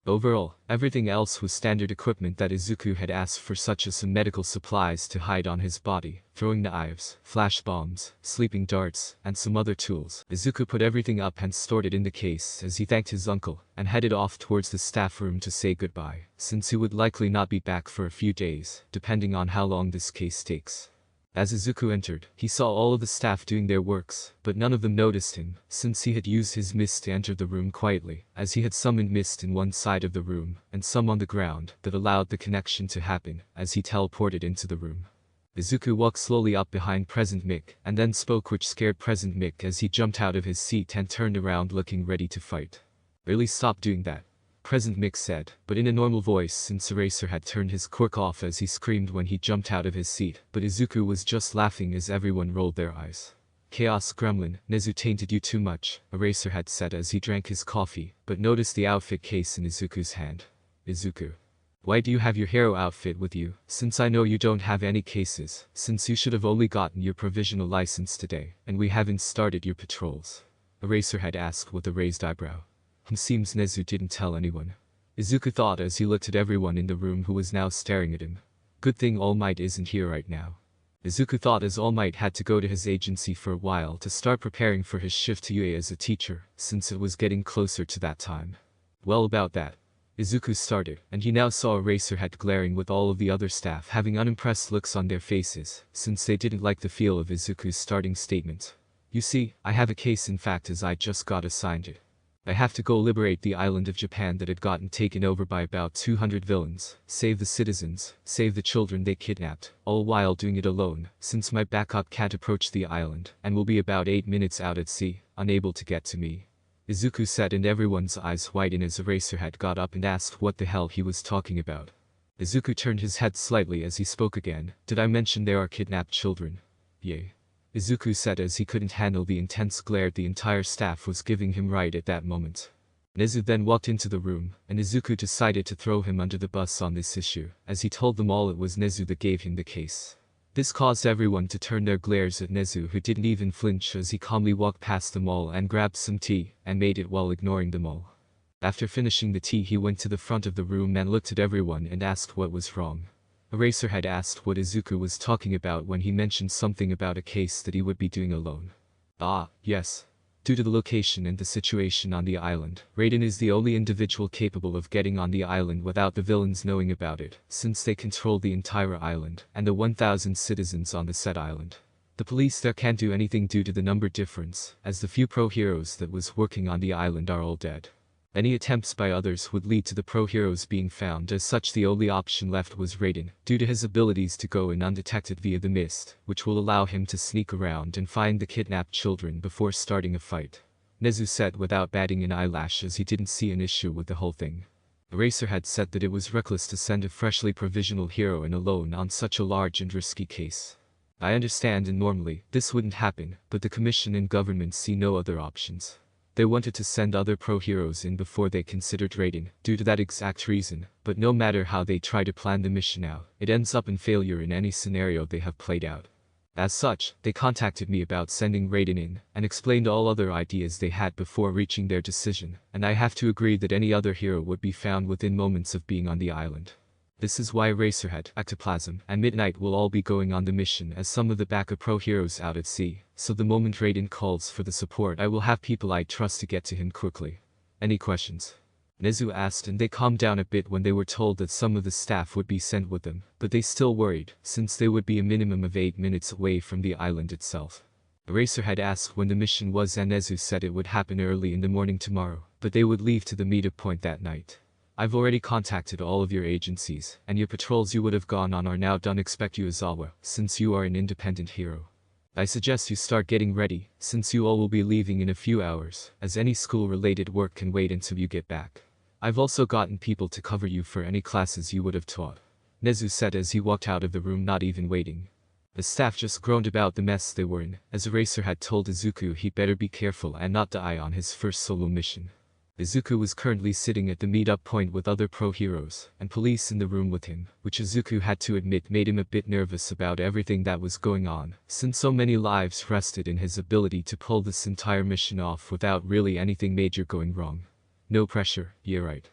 Overall, everything else was standard equipment that Izuku had asked for, such as some medical supplies to hide on his body, throwing knives, flash bombs, sleeping darts, and some other tools. Izuku put everything up and stored it in the case as he thanked his uncle, and headed off towards the staff room to say goodbye, since he would likely not be back for a few days, depending on how long this case takes. As Izuku entered, he saw all of the staff doing their works, but none of them noticed him, since he had used his mist to enter the room quietly, as he had summoned mist in one side of the room, and some on the ground, that allowed the connection to happen, as he teleported into the room. Izuku walked slowly up behind Present Mick, and then spoke, which scared Present Mick as he jumped out of his seat and turned around looking ready to fight. "Really stop doing that," Present Mick said, but in a normal voice since Eraser had turned his quirk off as he screamed when he jumped out of his seat, but Izuku was just laughing as everyone rolled their eyes. "Chaos Gremlin, Nezu tainted you too much," Eraser had said as he drank his coffee, but noticed the outfit case in Izuku's hand. "Izuku, why do you have your hero outfit with you, since I know you don't have any cases, since you should have only gotten your provisional license today, and we haven't started your patrols?" Eraser had asked with a raised eyebrow. Seems Nezu didn't tell anyone. Izuku thought as he looked at everyone in the room who was now staring at him. Good thing All Might isn't here right now. Izuku thought as All Might had to go to his agency for a while to start preparing for his shift to UA as a teacher, since it was getting closer to that time. Well, about that, Izuku started, and he now saw Eraserhead glaring with all of the other staff having unimpressed looks on their faces, since they didn't like the feel of Izuku's starting statement. "You see, I have a case, in fact, as I just got assigned it. I have to go liberate the island of Japan that had gotten taken over by about 200 villains, save the citizens, save the children they kidnapped, all while doing it alone, since my backup can't approach the island, and will be about 8 minutes out at sea, unable to get to me." Izuku said, and everyone's eyes widened as Eraserhead got up and asked what the hell he was talking about. Izuku turned his head slightly as he spoke again. "Did I mention there are kidnapped children?" "Yay," Izuku said as he couldn't handle the intense glare the entire staff was giving him right at that moment. Nezu then walked into the room, and Izuku decided to throw him under the bus on this issue, as he told them all it was Nezu that gave him the case. This caused everyone to turn their glares at Nezu, who didn't even flinch as he calmly walked past them all and grabbed some tea, and made it while ignoring them all. After finishing the tea he went to the front of the room and looked at everyone and asked what was wrong. Eraser had asked what Izuku was talking about when he mentioned something about a case that he would be doing alone. "Ah, yes. Due to the location and the situation on the island, Raiden is the only individual capable of getting on the island without the villains knowing about it, since they control the entire island, and the 1,000 citizens on the said island. The police there can't do anything due to the number difference, as the few pro-heroes that was working on the island are all dead. Any attempts by others would lead to the pro-heroes being found, as such the only option left was Raiden, due to his abilities to go in undetected via the mist, which will allow him to sneak around and find the kidnapped children before starting a fight." Nezu said without batting an eyelash as he didn't see an issue with the whole thing. Eraser had said that it was reckless to send a freshly provisional hero in alone on such a large and risky case. I understand, and normally, this wouldn't happen, but the commission and government see no other options. They wanted to send other pro-heroes in before they considered Raiden, due to that exact reason, but no matter how they try to plan the mission out, it ends up in failure in any scenario they have played out. As such, they contacted me about sending Raiden in, and explained all other ideas they had before reaching their decision, and I have to agree that any other hero would be found within moments of being on the island. This is why Eraserhead, Ectoplasm, and Midnight will all be going on the mission as some of the backup pro-heroes out at sea, so the moment Raiden calls for the support I will have people I trust to get to him quickly. Any questions? Nezu asked, and they calmed down a bit when they were told that some of the staff would be sent with them, but they still worried, since they would be a minimum of 8 minutes away from the island itself. Eraserhead asked when the mission was, and Nezu said it would happen early in the morning tomorrow, but they would leave to the meetup point that night. I've already contacted all of your agencies, and your patrols you would have gone on are now done. Expect you Aizawa, since you are an independent hero. I suggest you start getting ready, since you all will be leaving in a few hours, as any school-related work can wait until you get back. I've also gotten people to cover you for any classes you would have taught. Nezu said as he walked out of the room, not even waiting. The staff just groaned about the mess they were in, as Eraserhead told Izuku he better be careful and not die on his first solo mission. Izuku was currently sitting at the meet-up point with other pro-heroes, and police in the room with him, which Izuku had to admit made him a bit nervous about everything that was going on, since so many lives rested in his ability to pull this entire mission off without really anything major going wrong. No pressure, yeah right.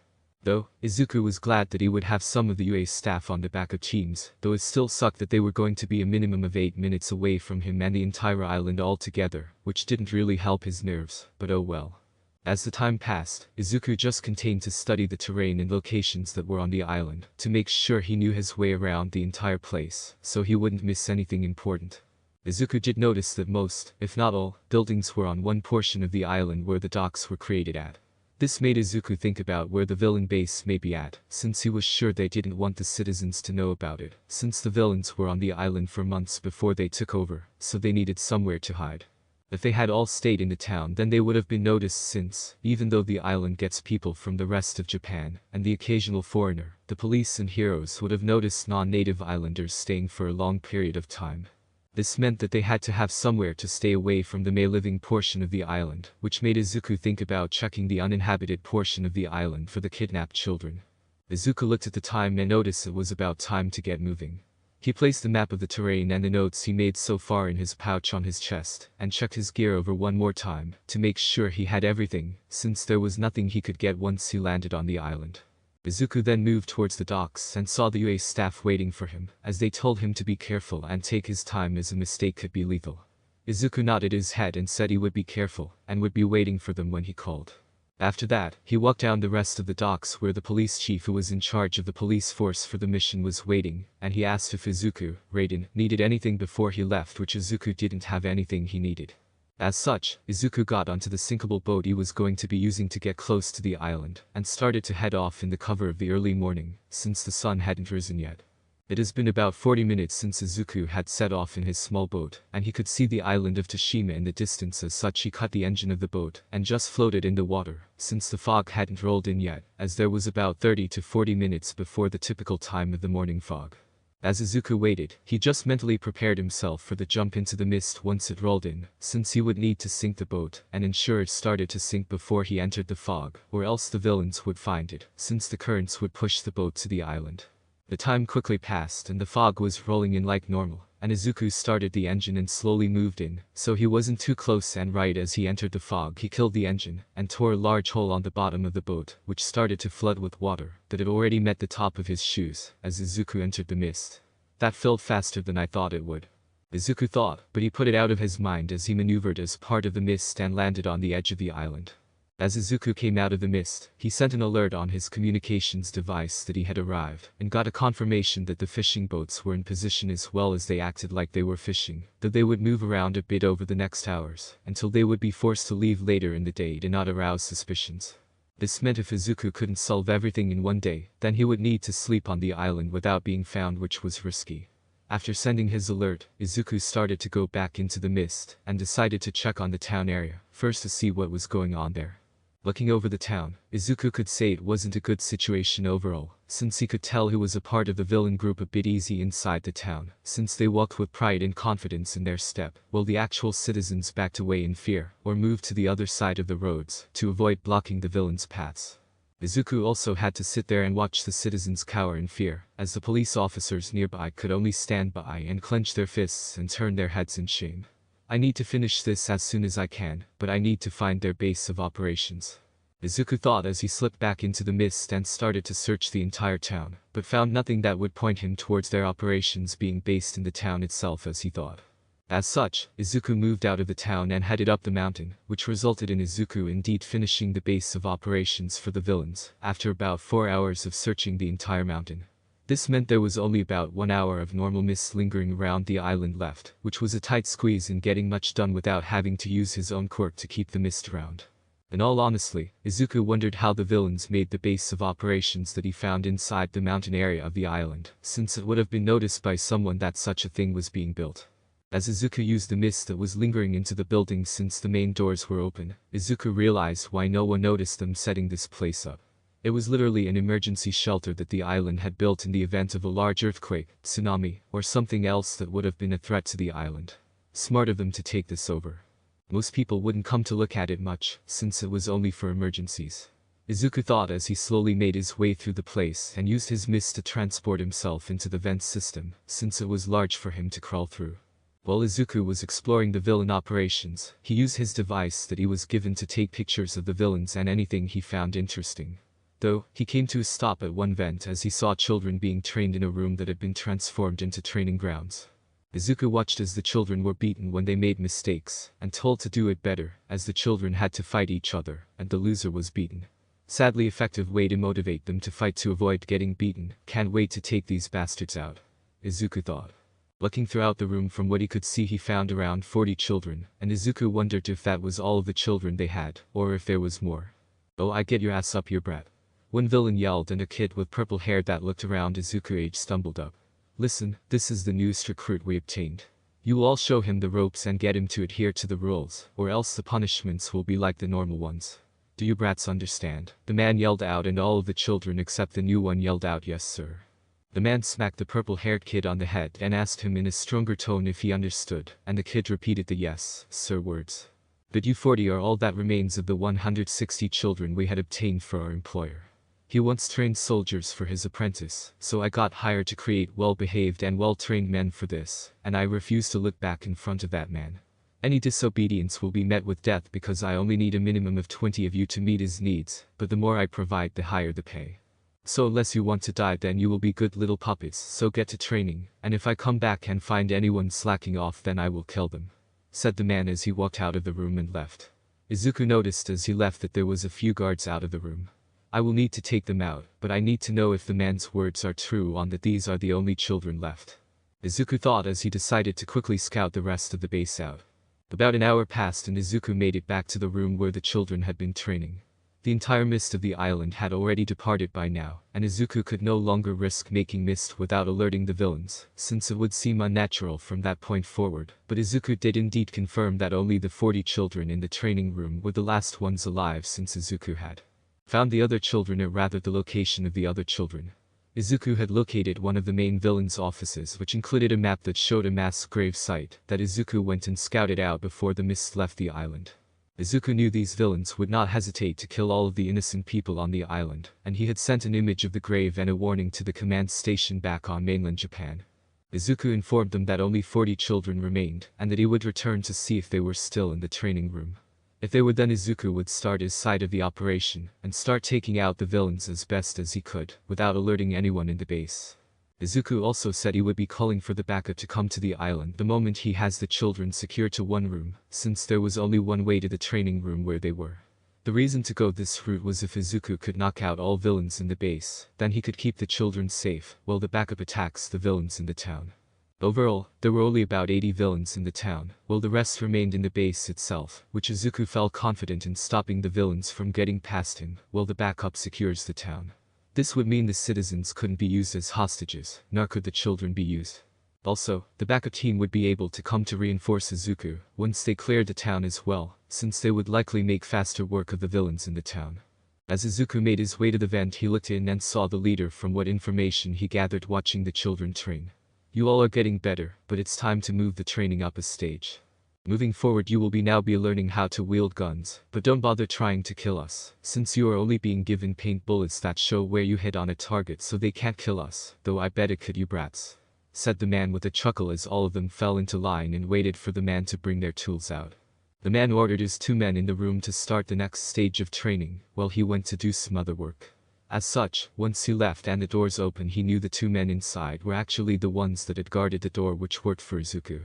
Though, Izuku was glad that he would have some of the UA staff on the backup teams, though it still sucked that they were going to be a minimum of 8 minutes away from him and the entire island altogether, which didn't really help his nerves, but oh well. As the time passed, Izuku just continued to study the terrain and locations that were on the island, to make sure he knew his way around the entire place, so he wouldn't miss anything important. Izuku did notice that most, if not all, buildings were on one portion of the island where the docks were created at. This made Izuku think about where the villain base may be at, since he was sure they didn't want the citizens to know about it, since the villains were on the island for months before they took over, so they needed somewhere to hide. If they had all stayed in the town, then they would have been noticed, since, even though the island gets people from the rest of Japan, and the occasional foreigner, the police and heroes would have noticed non-native islanders staying for a long period of time. This meant that they had to have somewhere to stay away from the living portion of the island, which made Izuku think about checking the uninhabited portion of the island for the kidnapped children. Izuku looked at the time and noticed it was about time to get moving. He placed the map of the terrain and the notes he made so far in his pouch on his chest, and checked his gear over one more time, to make sure he had everything, since there was nothing he could get once he landed on the island. Izuku then moved towards the docks and saw the UA staff waiting for him, as they told him to be careful and take his time as a mistake could be lethal. Izuku nodded his head and said he would be careful, and would be waiting for them when he called. After that, he walked down the rest of the docks where the police chief who was in charge of the police force for the mission was waiting, and he asked if Izuku, Raiden, needed anything before he left, which Izuku didn't have anything he needed. As such, Izuku got onto the sinkable boat he was going to be using to get close to the island, and started to head off in the cover of the early morning, since the sun hadn't risen yet. It has been about 40 minutes since Izuku had set off in his small boat, and he could see the island of Toshima in the distance. As such, he cut the engine of the boat and just floated in the water, since the fog hadn't rolled in yet, as there was about 30 to 40 minutes before the typical time of the morning fog. As Izuku waited, he just mentally prepared himself for the jump into the mist once it rolled in, since he would need to sink the boat and ensure it started to sink before he entered the fog, or else the villains would find it, since the currents would push the boat to the island. The time quickly passed and the fog was rolling in like normal, and Izuku started the engine and slowly moved in, so he wasn't too close, and right as he entered the fog he killed the engine, and tore a large hole on the bottom of the boat, which started to flood with water that had already met the top of his shoes, as Izuku entered the mist. That filled faster than I thought it would. Izuku thought, but he put it out of his mind as he maneuvered as part of the mist and landed on the edge of the island. As Izuku came out of the mist, he sent an alert on his communications device that he had arrived, and got a confirmation that the fishing boats were in position, as well as they acted like they were fishing, though they would move around a bit over the next hours, until they would be forced to leave later in the day to not arouse suspicions. This meant if Izuku couldn't solve everything in one day, then he would need to sleep on the island without being found, which was risky. After sending his alert, Izuku started to go back into the mist, and decided to check on the town area, first to see what was going on there. Looking over the town, Izuku could say it wasn't a good situation overall, since he could tell who was a part of the villain group a bit easy inside the town, since they walked with pride and confidence in their step, while the actual citizens backed away in fear, or moved to the other side of the roads, to avoid blocking the villains' paths. Izuku also had to sit there and watch the citizens cower in fear, as the police officers nearby could only stand by and clench their fists and turn their heads in shame. I need to finish this as soon as I can, but I need to find their base of operations. Izuku thought as he slipped back into the mist and started to search the entire town, but found nothing that would point him towards their operations being based in the town itself as he thought. As such, Izuku moved out of the town and headed up the mountain, which resulted in Izuku indeed finishing the base of operations for the villains, after about 4 hours of searching the entire mountain. This meant there was only about 1 hour of normal mist lingering around the island left, which was a tight squeeze in getting much done without having to use his own quirk to keep the mist around. In all honesty, Izuku wondered how the villains made the base of operations that he found inside the mountain area of the island, since it would have been noticed by someone that such a thing was being built. As Izuku used the mist that was lingering into the building since the main doors were open, Izuku realized why no one noticed them setting this place up. It was literally an emergency shelter that the island had built in the event of a large earthquake, tsunami, or something else that would have been a threat to the island. Smart of them to take this over. Most people wouldn't come to look at it much, since it was only for emergencies. Izuku thought as he slowly made his way through the place and used his mist to transport himself into the vent system, since it was large for him to crawl through. While Izuku was exploring the villain operations, he used his device that he was given to take pictures of the villains and anything he found interesting. Though, he came to a stop at one vent as he saw children being trained in a room that had been transformed into training grounds. Izuku watched as the children were beaten when they made mistakes, and told to do it better, as the children had to fight each other, and the loser was beaten. Sadly effective way to motivate them to fight to avoid getting beaten. Can't wait to take these bastards out, Izuku thought. Looking throughout the room from what he could see he found around 40 children, and Izuku wondered if that was all of the children they had, or if there was more. "Oh, I get your ass up here, brat," one villain yelled, and a kid with purple hair that looked around Izuku age stumbled up. "Listen, this is the newest recruit we obtained. You will all show him the ropes and get him to adhere to the rules, or else the punishments will be like the normal ones. Do you brats understand?" The man yelled out, and all of the children except the new one yelled out, "Yes, sir." The man smacked the purple-haired kid on the head and asked him in a stronger tone if he understood, and the kid repeated the "yes, sir" words. "But you 40 are all that remains of the 160 children we had obtained for our employer. He once trained soldiers for his apprentice, so I got hired to create well-behaved and well-trained men for this, and I refuse to look back in front of that man. Any disobedience will be met with death because I only need a minimum of 20 of you to meet his needs, but the more I provide the higher the pay. So unless you want to die then you will be good little puppets, so get to training, and if I come back and find anyone slacking off then I will kill them," said the man as he walked out of the room and left. Izuku noticed as he left that there was a few guards out of the room. "I will need to take them out, but I need to know if the man's words are true on that these are the only children left," Izuku thought as he decided to quickly scout the rest of the base out. About an hour passed and Izuku made it back to the room where the children had been training. The entire mist of the island had already departed by now, and Izuku could no longer risk making mist without alerting the villains, since it would seem unnatural from that point forward. But Izuku did indeed confirm that only the 40 children in the training room were the last ones alive, since Izuku had found the other children, or rather the location of the other children. Izuku had located one of the main villains' offices, which included a map that showed a mass grave site that Izuku went and scouted out before the mist left the island. Izuku knew these villains would not hesitate to kill all of the innocent people on the island, and he had sent an image of the grave and a warning to the command station back on mainland Japan. Izuku informed them that only 40 children remained, and that he would return to see if they were still in the training room. If they were, then Izuku would start his side of the operation, and start taking out the villains as best as he could, without alerting anyone in the base. Izuku also said he would be calling for the backup to come to the island the moment he has the children secured to one room, since there was only one way to the training room where they were. The reason to go this route was if Izuku could knock out all villains in the base, then he could keep the children safe, while the backup attacks the villains in the town. Overall, there were only about 80 villains in the town, while the rest remained in the base itself, which Izuku felt confident in stopping the villains from getting past him, while the backup secures the town. This would mean the citizens couldn't be used as hostages, nor could the children be used. Also, the backup team would be able to come to reinforce Izuku once they cleared the town as well, since they would likely make faster work of the villains in the town. As Izuku made his way to the vent, he looked in and saw the leader from what information he gathered watching the children train. You all are getting better, but it's time to move the training up a stage. Moving forward you will now be learning how to wield guns, but don't bother trying to kill us, since you are only being given paint bullets that show where you hit on a target, so they can't kill us, though I bet it could, you brats," said the man with a chuckle as all of them fell into line and waited for the man to bring their tools out. The man ordered his 2 men in the room to start the next stage of training, while he went to do some other work. As such, once he left and the doors opened, he knew the 2 men inside were actually the ones that had guarded the door which worked for Izuku.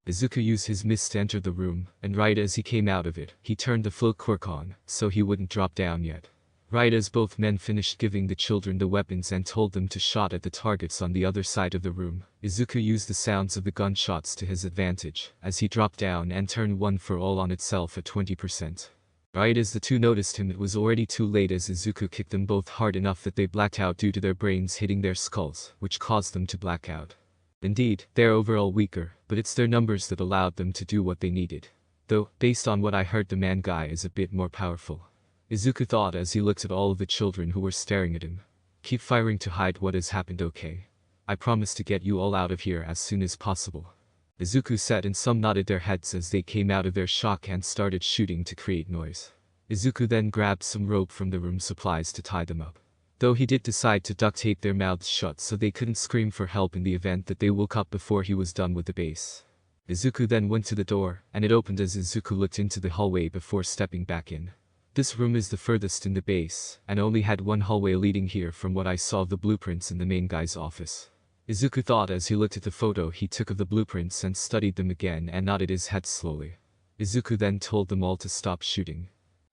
Izuku used his mist to enter the room, and right as he came out of it, he turned the float quirk on, so he wouldn't drop down yet. Right as both men finished giving the children the weapons and told them to shoot at the targets on the other side of the room, Izuku used the sounds of the gunshots to his advantage, as he dropped down and turned one for all on itself at 20%. Right as the 2 noticed him, it was already too late, as Izuku kicked them both hard enough that they blacked out due to their brains hitting their skulls, which caused them to black out. Indeed, they're overall weaker, but it's their numbers that allowed them to do what they needed. Though, based on what I heard, the man guy is a bit more powerful, Izuku thought as he looked at all of the children who were staring at him. Keep firing to hide what has happened, okay? I promise to get you all out of here as soon as possible, Izuku said, and some nodded their heads as they came out of their shock and started shooting to create noise. Izuku then grabbed some rope from the room supplies to tie them up, though he did decide to duct tape their mouths shut so they couldn't scream for help in the event that they woke up before he was done with the base. Izuku then went to the door, and it opened as Izuku looked into the hallway before stepping back in. This room is the furthest in the base, and only had one hallway leading here from what I saw of the blueprints in the main guy's office, Izuku thought as he looked at the photo he took of the blueprints and studied them again and nodded his head slowly. Izuku then told them all to stop shooting.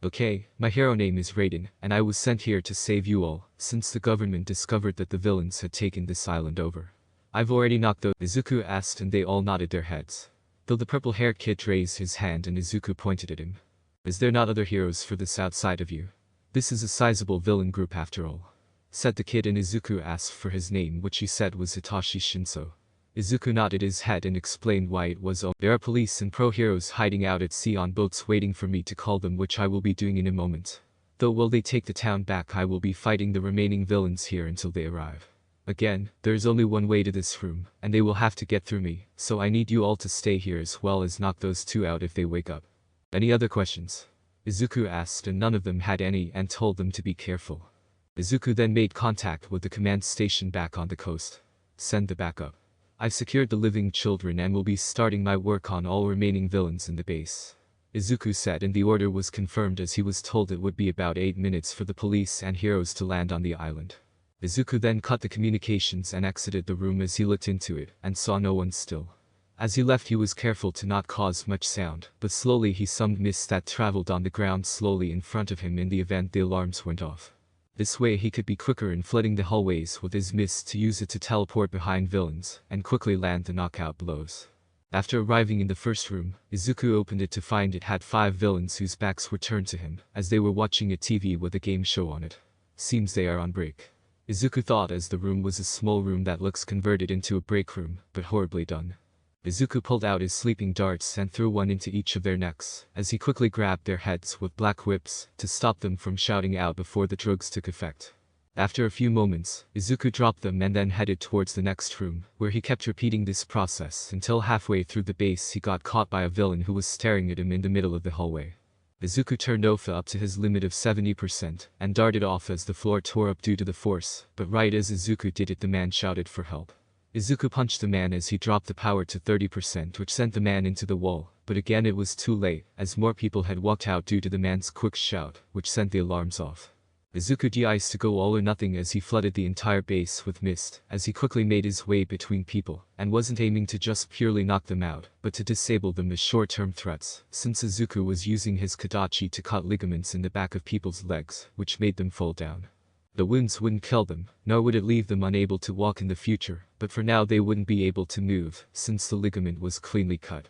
Okay, my hero name is Raiden, and I was sent here to save you all, since the government discovered that the villains had taken this island over. I've already knocked those, Izuku asked, and they all nodded their heads, though the purple-haired kid raised his hand and Izuku pointed at him. Is there not other heroes for this outside of you? This is a sizable villain group after all, said the kid, and Izuku asked for his name, which he said was Hitachi Shinso. Izuku nodded his head and explained why it was. There are police and pro-heroes hiding out at sea on boats waiting for me to call them, which I will be doing in a moment. Though while they take the town back, I will be fighting the remaining villains here until they arrive. Again, there is only one way to this room, and they will have to get through me, so I need you all to stay here as well as knock those 2 out if they wake up. Any other questions? Izuku asked, and none of them had any, and told them to be careful. Izuku then made contact with the command station back on the coast. Send the backup. I've secured the living children and will be starting my work on all remaining villains in the base, Izuku said, and the order was confirmed as he was told it would be about 8 minutes for the police and heroes to land on the island. Izuku then cut the communications and exited the room as he looked into it and saw no one still. As he left, he was careful to not cause much sound, but slowly he summoned mist that traveled on the ground slowly in front of him in the event the alarms went off. This way he could be quicker in flooding the hallways with his mist to use it to teleport behind villains and quickly land the knockout blows. After arriving in the first room, Izuku opened it to find it had 5 villains whose backs were turned to him, as they were watching a TV with a game show on it. Seems they are on break, Izuku thought, as the room was a small room that looks converted into a break room, but horribly done. Izuku pulled out his sleeping darts and threw one into each of their necks, as he quickly grabbed their heads with black whips to stop them from shouting out before the drugs took effect. After a few moments, Izuku dropped them and then headed towards the next room, where he kept repeating this process until halfway through the base he got caught by a villain who was staring at him in the middle of the hallway. Izuku turned Ofa up to his limit of 70% and darted off as the floor tore up due to the force, but right as Izuku did it, the man shouted for help. Izuku punched the man as he dropped the power to 30%, which sent the man into the wall, but again it was too late, as more people had walked out due to the man's quick shout, which sent the alarms off. Izuku decided to go all or nothing as he flooded the entire base with mist, as he quickly made his way between people, and wasn't aiming to just purely knock them out, but to disable them as short-term threats, since Izuku was using his Kadachi to cut ligaments in the back of people's legs, which made them fall down. The wounds wouldn't kill them, nor would it leave them unable to walk in the future, but for now they wouldn't be able to move, since the ligament was cleanly cut.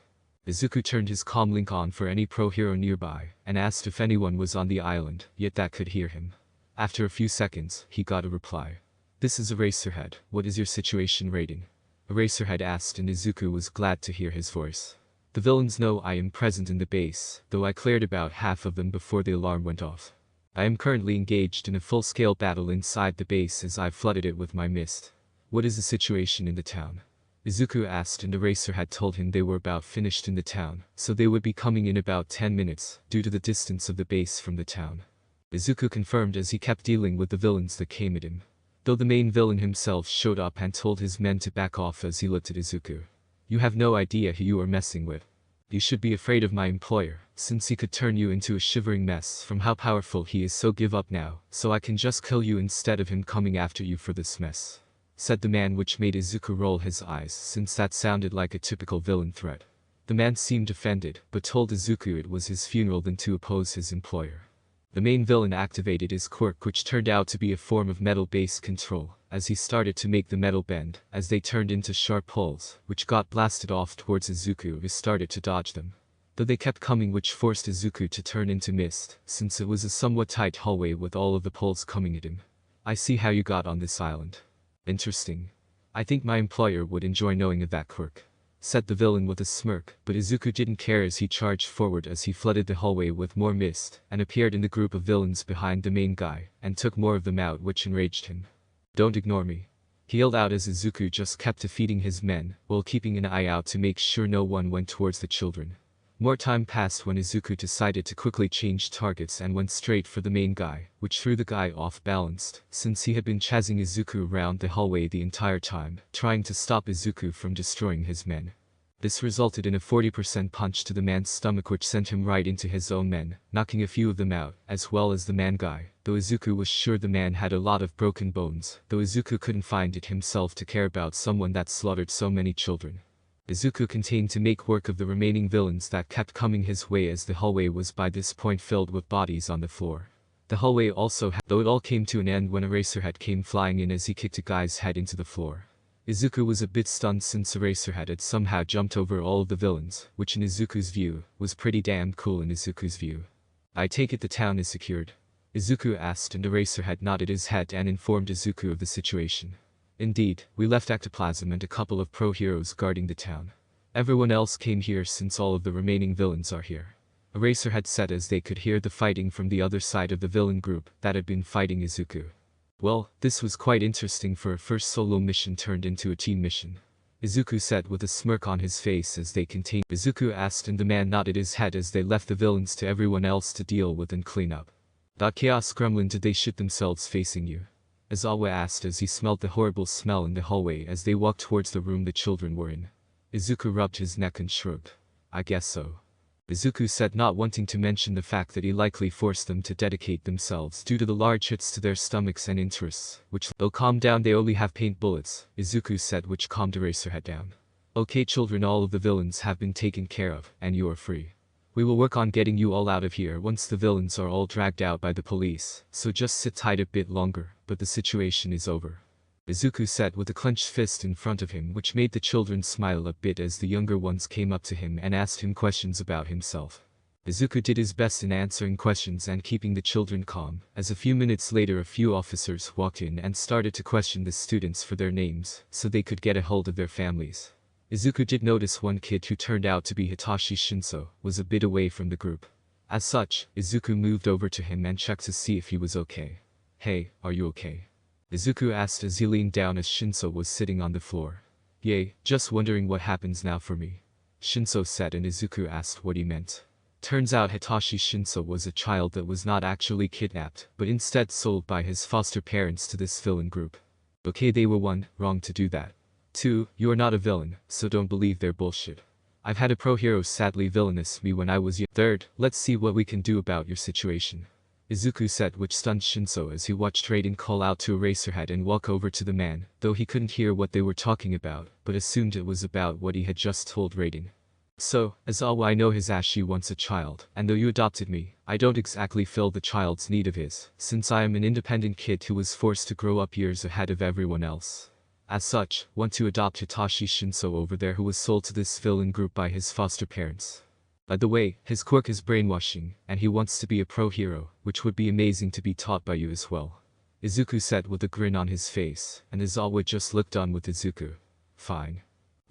Izuku turned his comm link on for any pro-hero nearby, and asked if anyone was on the island, yet that could hear him. After a few seconds, he got a reply. This is Eraserhead, what is your situation, Raiden? Eraserhead asked, and Izuku was glad to hear his voice. The villains know I am present in the base, though I cleared about half of them before the alarm went off. I am currently engaged in a full-scale battle inside the base as I've flooded it with my mist. What is the situation in the town? Izuku asked, and the racer had told him they were about finished in the town, so they would be coming in about 10 minutes, due to the distance of the base from the town. Izuku confirmed as he kept dealing with the villains that came at him. Though the main villain himself showed up and told his men to back off as he looked at Izuku. You have no idea who you are messing with. You should be afraid of my employer, since he could turn you into a shivering mess from how powerful he is, so give up now, so I can just kill you instead of him coming after you for this mess," said the man, which made Izuku roll his eyes since that sounded like a typical villain threat. The man seemed offended, but told Izuku it was his funeral than to oppose his employer. The main villain activated his quirk, which turned out to be a form of metal-based control, as he started to make the metal bend, as they turned into sharp poles, which got blasted off towards Izuku, who started to dodge them. Though they kept coming, which forced Izuku to turn into mist, since it was a somewhat tight hallway with all of the poles coming at him. I see how you got on this island. Interesting. I think my employer would enjoy knowing of that quirk, said the villain with a smirk, but Izuku didn't care as he charged forward as he flooded the hallway with more mist, and appeared in the group of villains behind the main guy, and took more of them out, which enraged him. Don't ignore me, he yelled out as Izuku just kept defeating his men, while keeping an eye out to make sure no one went towards the children. More time passed when Izuku decided to quickly change targets and went straight for the main guy, which threw the guy off balanced, since he had been chasing Izuku around the hallway the entire time, trying to stop Izuku from destroying his men. This resulted in a 40% punch to the man's stomach, which sent him right into his own men, knocking a few of them out, as well as the man guy, though Izuku was sure the man had a lot of broken bones, though Izuku couldn't find it himself to care about someone that slaughtered so many children. Izuku continued to make work of the remaining villains that kept coming his way, as the hallway was by this point filled with bodies on the floor. The hallway also though it all came to an end when Eraserhead came flying in as he kicked a guy's head into the floor. Izuku was a bit stunned since Eraserhead had somehow jumped over all of the villains, which in Izuku's view, was pretty damn cool in Izuku's view. I take it the town is secured? Izuku asked, and Eraserhead nodded his head and informed Izuku of the situation. Indeed, we left Ectoplasm and a couple of pro-heroes guarding the town. Everyone else came here since all of the remaining villains are here, Eraserhead said as they could hear the fighting from the other side of the villain group that had been fighting Izuku. Well, this was quite interesting for a first solo mission turned into a team mission, Izuku said with a smirk on his face as they continued. Izuku asked, and the man nodded his head as they left the villains to everyone else to deal with and clean up. That chaos gremlin, did they shit themselves facing you? Izawa asked as he smelled the horrible smell in the hallway as they walked towards the room the children were in. Izuku rubbed his neck and shrugged. I guess so, Izuku said, not wanting to mention the fact that he likely forced them to dedicate themselves due to the large hits to their stomachs and interests, which, though calm down, they only have paint bullets, Izuku said, which calmed Eraserhead down. Okay children, all of the villains have been taken care of, and you are free. We will work on getting you all out of here once the villains are all dragged out by the police, so just sit tight a bit longer, but the situation is over, Izuku said with a clenched fist in front of him, which made the children smile a bit as the younger ones came up to him and asked him questions about himself. Izuku did his best in answering questions and keeping the children calm, as a few minutes later a few officers walked in and started to question the students for their names, so they could get a hold of their families. Izuku did notice one kid, who turned out to be Hitachi Shinso, was a bit away from the group. As such, Izuku moved over to him and checked to see if he was okay. Hey, are you okay? Izuku asked as he leaned down as Shinso was sitting on the floor. Yay, just wondering what happens now for me, Shinso said, and Izuku asked what he meant. Turns out Hitachi Shinso was a child that was not actually kidnapped, but instead sold by his foster parents to this villain group. Okay, they were 1, wrong to do that. 2, you are not a villain, so don't believe their bullshit. I've had a pro-hero sadly villainous me when I was young. 3rd, let's see what we can do about your situation, Izuku said, which stunned Shinso as he watched Raiden call out to Eraserhead and walk over to the man, though he couldn't hear what they were talking about, but assumed it was about what he had just told Raiden. So, as all I know, his Ashi wants a child, and though you adopted me, I don't exactly fill the child's need of his, since I am an independent kid who was forced to grow up years ahead of everyone else. As such, want to adopt Hitachi Shinso over there, who was sold to this villain group by his foster parents. By the way, his quirk is brainwashing, and he wants to be a pro-hero, which would be amazing to be taught by you as well, Izuku said with a grin on his face, and Izawa just looked on with Izuku. Fine.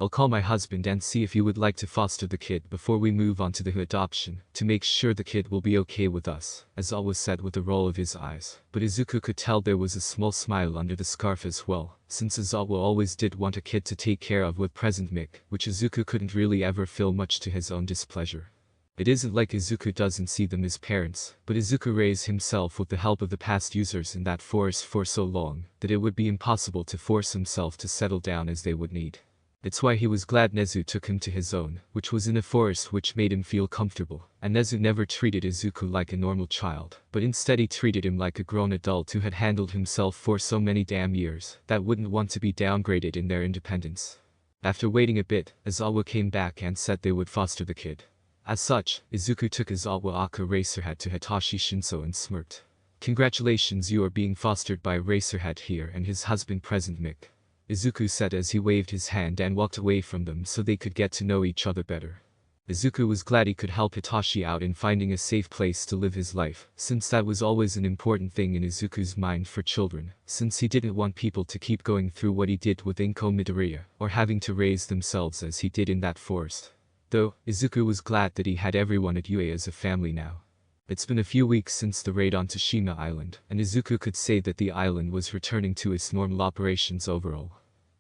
I'll call my husband and see if he would like to foster the kid before we move on to the adoption, to make sure the kid will be okay with us, Aizawa said with a roll of his eyes. But Izuku could tell there was a small smile under the scarf as well, since Aizawa always did want a kid to take care of with present Mick, which Izuku couldn't really ever feel much to his own displeasure. It isn't like Izuku doesn't see them as parents, but Izuku raised himself with the help of the past users in that forest for so long, that it would be impossible to force himself to settle down as they would need. It's why he was glad Nezu took him to his own, which was in a forest which made him feel comfortable, and Nezu never treated Izuku like a normal child, but instead he treated him like a grown adult who had handled himself for so many damn years, that wouldn't want to be downgraded in their independence. After waiting a bit, Aizawa came back and said they would foster the kid. As such, Izuku took Aizawa Aka Racerhead to Hitachi Shinso and smirked. Congratulations, you are being fostered by Racerhead here and his husband present Mick, Izuku said as he waved his hand and walked away from them so they could get to know each other better. Izuku was glad he could help Hitachi out in finding a safe place to live his life, since that was always an important thing in Izuku's mind for children, since he didn't want people to keep going through what he did with Inko Midoriya, or having to raise themselves as he did in that forest. Though, Izuku was glad that he had everyone at UA as a family now. It's been a few weeks since the raid on Tashima Island, and Izuku could say that the island was returning to its normal operations overall.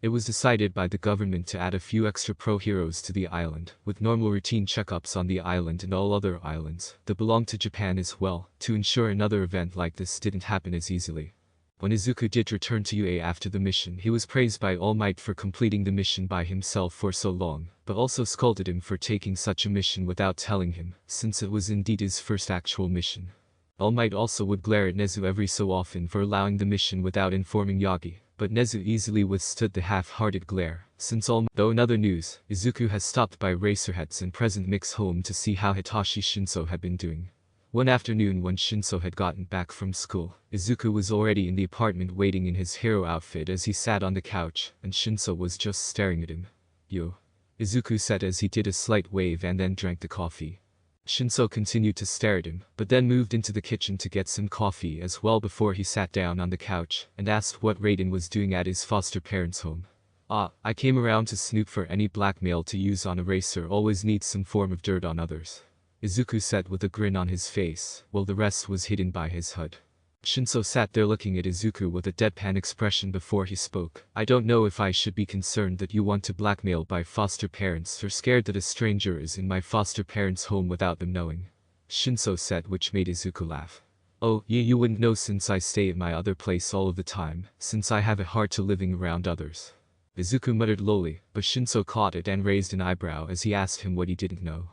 It was decided by the government to add a few extra pro-heroes to the island, with normal routine checkups on the island and all other islands that belong to Japan as well, to ensure another event like this didn't happen as easily. When Izuku did return to UA after the mission, he was praised by All Might for completing the mission by himself for so long, but also scolded him for taking such a mission without telling him, since it was indeed his first actual mission. All Might also would glare at Nezu every so often for allowing the mission without informing Yagi, but Nezu easily withstood the half-hearted glare, since Though in other news, Izuku has stopped by Racerhead's and present Mick's home to see how Hitachi Shinso had been doing. One afternoon when Shinso had gotten back from school, Izuku was already in the apartment waiting in his hero outfit as he sat on the couch, and Shinso was just staring at him. Yo, Izuku said as he did a slight wave and then drank the coffee. Shinso continued to stare at him, but then moved into the kitchen to get some coffee as well before he sat down on the couch and asked what Raiden was doing at his foster parents' home. I came around to snoop for any blackmail to use on a racer always needs some form of dirt on others, Izuku said with a grin on his face, while the rest was hidden by his hood. Shinso sat there looking at Izuku with a deadpan expression before he spoke. I don't know if I should be concerned that you want to blackmail my foster parents or scared that a stranger is in my foster parents' home without them knowing, Shinso said, which made Izuku laugh. Oh, you wouldn't know since I stay at my other place all of the time, since I have a hard to living around others, Izuku muttered lowly, but Shinso caught it and raised an eyebrow as he asked him what he didn't know.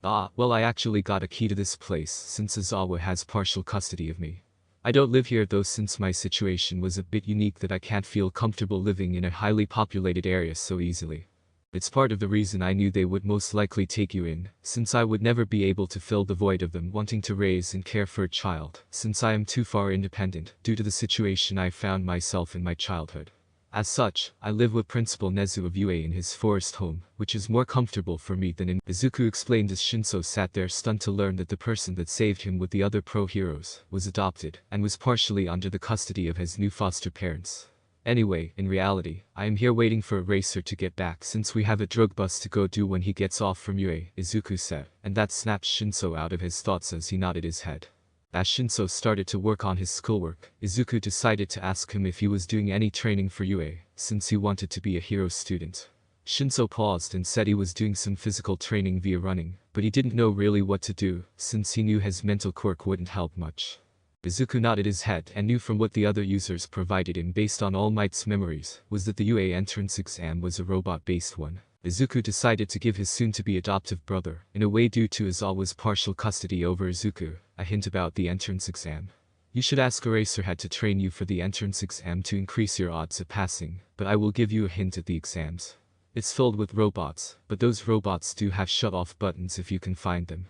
Well, I actually got a key to this place since Aizawa has partial custody of me. I don't live here though since my situation was a bit unique that I can't feel comfortable living in a highly populated area so easily. It's part of the reason I knew they would most likely take you in, since I would never be able to fill the void of them wanting to raise and care for a child, since I am too far independent due to the situation I found myself in my childhood. As such, I live with Principal Nezu of UA in his forest home, which is more comfortable for me than in Izuku explained as Shinso sat there stunned to learn that the person that saved him with the other pro-heroes was adopted and was partially under the custody of his new foster parents. Anyway, in reality, I am here waiting for a racer to get back since we have a drug bust to go do when he gets off from UA, Izuku said, and that snapped Shinso out of his thoughts as he nodded his head. As Shinso started to work on his schoolwork, Izuku decided to ask him if he was doing any training for UA, since he wanted to be a hero student. Shinso paused and said he was doing some physical training via running, but he didn't know really what to do, since he knew his mental quirk wouldn't help much. Izuku nodded his head and knew from what the other users provided him based on All Might's memories, was that the UA entrance exam was a robot-based one. Izuku decided to give his soon-to-be adoptive brother, in a way due to Aizawa's partial custody over Izuku, a hint about the entrance exam. You should ask Eraserhead to train you for the entrance exam to increase your odds of passing, but I will give you a hint at the exams. It's filled with robots, but those robots do have shut-off buttons if you can find them,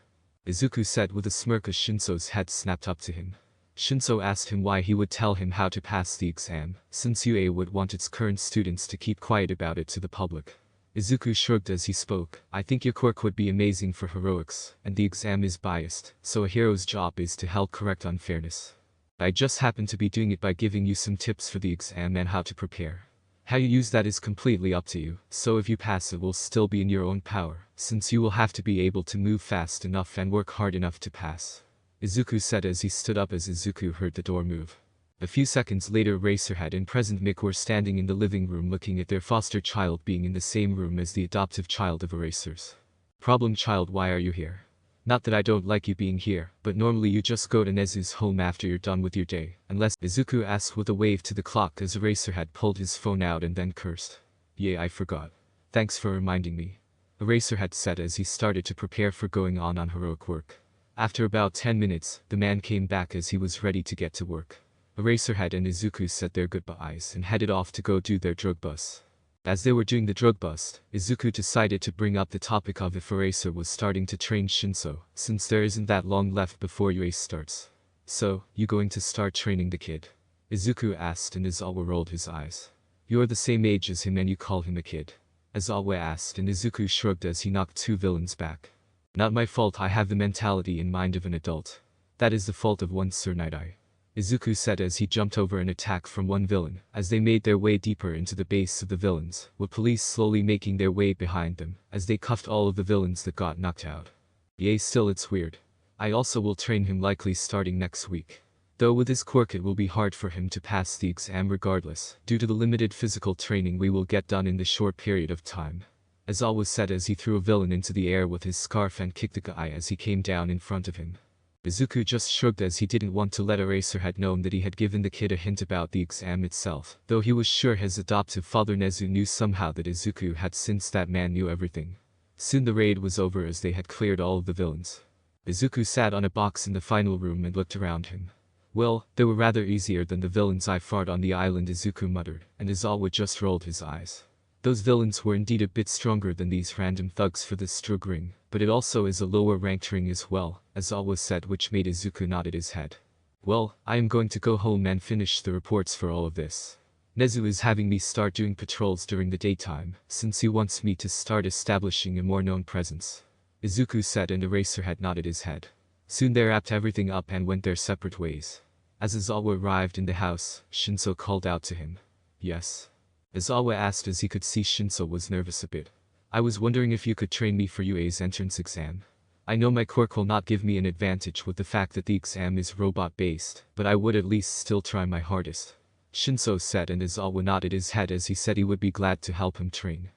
Izuku said with a smirk as Shinso's head snapped up to him. Shinso asked him why he would tell him how to pass the exam, since UA would want its current students to keep quiet about it to the public. Izuku shrugged as he spoke. I think your quirk would be amazing for heroics, and the exam is biased, so a hero's job is to help correct unfairness. I just happen to be doing it by giving you some tips for the exam and how to prepare. How you use that is completely up to you, so if you pass it will still be in your own power, since you will have to be able to move fast enough and work hard enough to pass. Izuku said as he stood up as Izuku heard the door move. A few seconds later Eraserhead and Present Mick were standing in the living room looking at their foster child being in the same room as the adoptive child of Erasers. Problem child, why are you here? Not that I don't like you being here, but normally you just go to Nezu's home after you're done with your day, unless Izuku asked with a wave to the clock as Eraserhead pulled his phone out and then cursed. Yeah, I forgot. Thanks for reminding me. Eraserhead said as he started to prepare for going on heroic work. After about 10 minutes, the man came back as he was ready to get to work. Eraserhead and Izuku said their goodbyes and headed off to go do their drug bust. As they were doing the drug bust, Izuku decided to bring up the topic of if Eraser was starting to train Shinso, since there isn't that long left before UA starts. So, you going to start training the kid? Izuku asked and Izawa rolled his eyes. You're the same age as him and you call him a kid? Izawa asked and Izuku shrugged as he knocked two villains back. Not my fault, I have the mentality and mind of an adult. That is the fault of one Sir Nighteye. Izuku said as he jumped over an attack from one villain. As they made their way deeper into the base of the villains, with police slowly making their way behind them, as they cuffed all of the villains that got knocked out. Yay, still it's weird. I also will train him likely starting next week. Though with his quirk it will be hard for him to pass the exam regardless, due to the limited physical training we will get done in the short period of time. As always said as he threw a villain into the air with his scarf and kicked the guy as he came down in front of him. Izuku just shrugged as he didn't want to let Eraserhead know that he had given the kid a hint about the exam itself, though he was sure his adoptive father Nezu knew somehow that Izuku had, since that man knew everything. Soon the raid was over as they had cleared all of the villains. Izuku sat on a box in the final room and looked around him. Well, they were rather easier than the villains I fought on the island, Izuku muttered, and Izawa just rolled his eyes. Those villains were indeed a bit stronger than these random thugs for this Strug ring, but it also is a lower ranked ring as well, as always said, which made Izuku nod at his head. Well, I am going to go home and finish the reports for all of this. Nezu is having me start doing patrols during the daytime, since he wants me to start establishing a more known presence. Izuku said and Eraserhead nodded his head. Soon they wrapped everything up and went their separate ways. As Izawa arrived in the house, Shinso called out to him. Yes. Izawa asked as he could see Shinso was nervous a bit. I was wondering if you could train me for UA's entrance exam. I know my quirk will not give me an advantage with the fact that the exam is robot-based, but I would at least still try my hardest. Shinso said and Izawa nodded his head as he said he would be glad to help him train.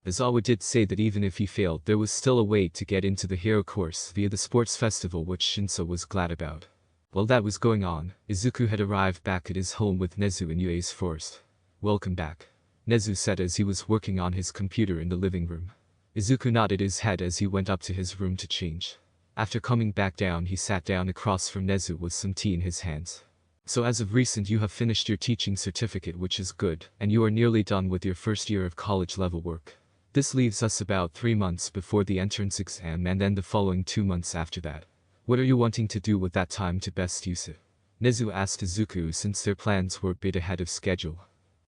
Izawa did say that even if he failed there was still a way to get into the hero course via the sports festival, which Shinso was glad about. While that was going on, Izuku had arrived back at his home with Nezu in UA's forest. Welcome back. Nezu said as he was working on his computer in the living room. Izuku nodded his head as he went up to his room to change. After coming back down he sat down across from Nezu with some tea in his hands. So as of recent you have finished your teaching certificate, which is good, and you are nearly done with your first year of college level work. This leaves us about 3 months before the entrance exam and then the following 2 months after that. What are you wanting to do with that time to best use it? Nezu asked Izuku since their plans were a bit ahead of schedule.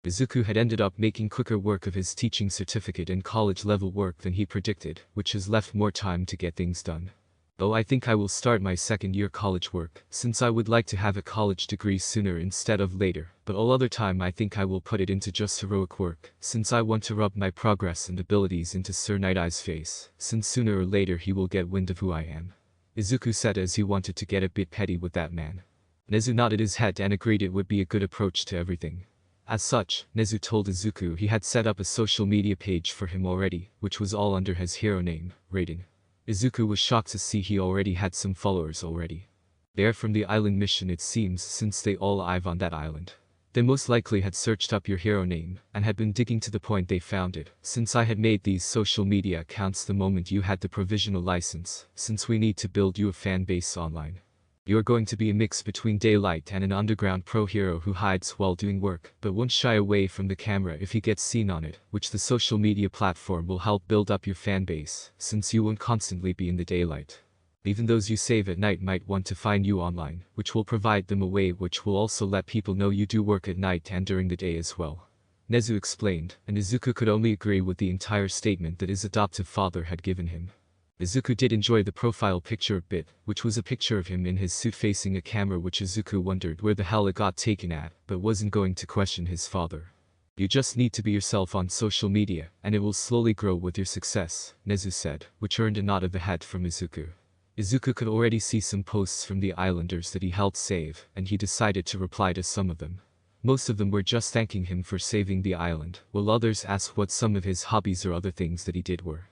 Izuku had ended up making quicker work of his teaching certificate and college level work than he predicted, which has left more time to get things done. Though I think I will start my second year college work, since I would like to have a college degree sooner instead of later, but all other time I think I will put it into just heroic work, since I want to rub my progress and abilities into Sir Nighteye's face, since sooner or later he will get wind of who I am. Izuku said as he wanted to get a bit petty with that man. Nezu nodded his head and agreed it would be a good approach to everything. As such, Nezu told Izuku he had set up a social media page for him already, which was all under his hero name, Raiden. Izuku was shocked to see he already had some followers already. They are from the island mission, it seems, since they all live on that island. They most likely had searched up your hero name, and had been digging to the point they found it, since I had made these social media accounts the moment you had the provisional license, since we need to build you a fan base online. You are going to be a mix between Daylight and an underground pro hero who hides while doing work, but won't shy away from the camera if he gets seen on it, which the social media platform will help build up your fan base, since you won't constantly be in the daylight. Even those you save at night might want to find you online, which will provide them a way which will also let people know you do work at night and during the day as well. Nezu explained, and Izuku could only agree with the entire statement that his adoptive father had given him. Izuku did enjoy the profile picture a bit, which was a picture of him in his suit facing a camera, which Izuku wondered where the hell it got taken at, but wasn't going to question his father. You just need to be yourself on social media, and it will slowly grow with your success, Nezu said, which earned a nod of the head from Izuku. Izuku could already see some posts from the islanders that he helped save, and he decided to reply to some of them. Most of them were just thanking him for saving the island, while others asked what some of his hobbies or other things that he did were.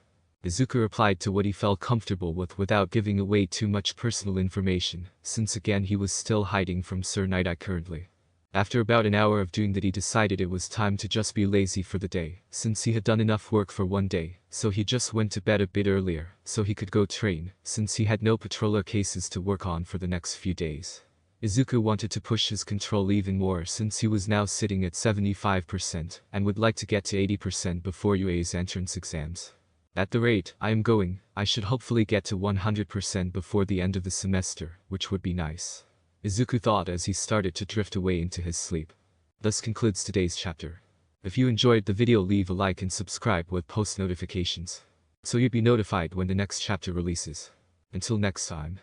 Izuku replied to what he felt comfortable with without giving away too much personal information, since again he was still hiding from Sir Nighteye currently. After about an hour of doing that, he decided it was time to just be lazy for the day, since he had done enough work for one day, so he just went to bed a bit earlier, so he could go train, since he had no patroller cases to work on for the next few days. Izuku wanted to push his control even more since he was now sitting at 75% and would like to get to 80% before UA's entrance exams. At the rate I am going, I should hopefully get to 100% before the end of the semester, which would be nice. Izuku thought as he started to drift away into his sleep. Thus concludes today's chapter. If you enjoyed the video, leave a like and subscribe with post notifications, so you'd be notified when the next chapter releases. Until next time.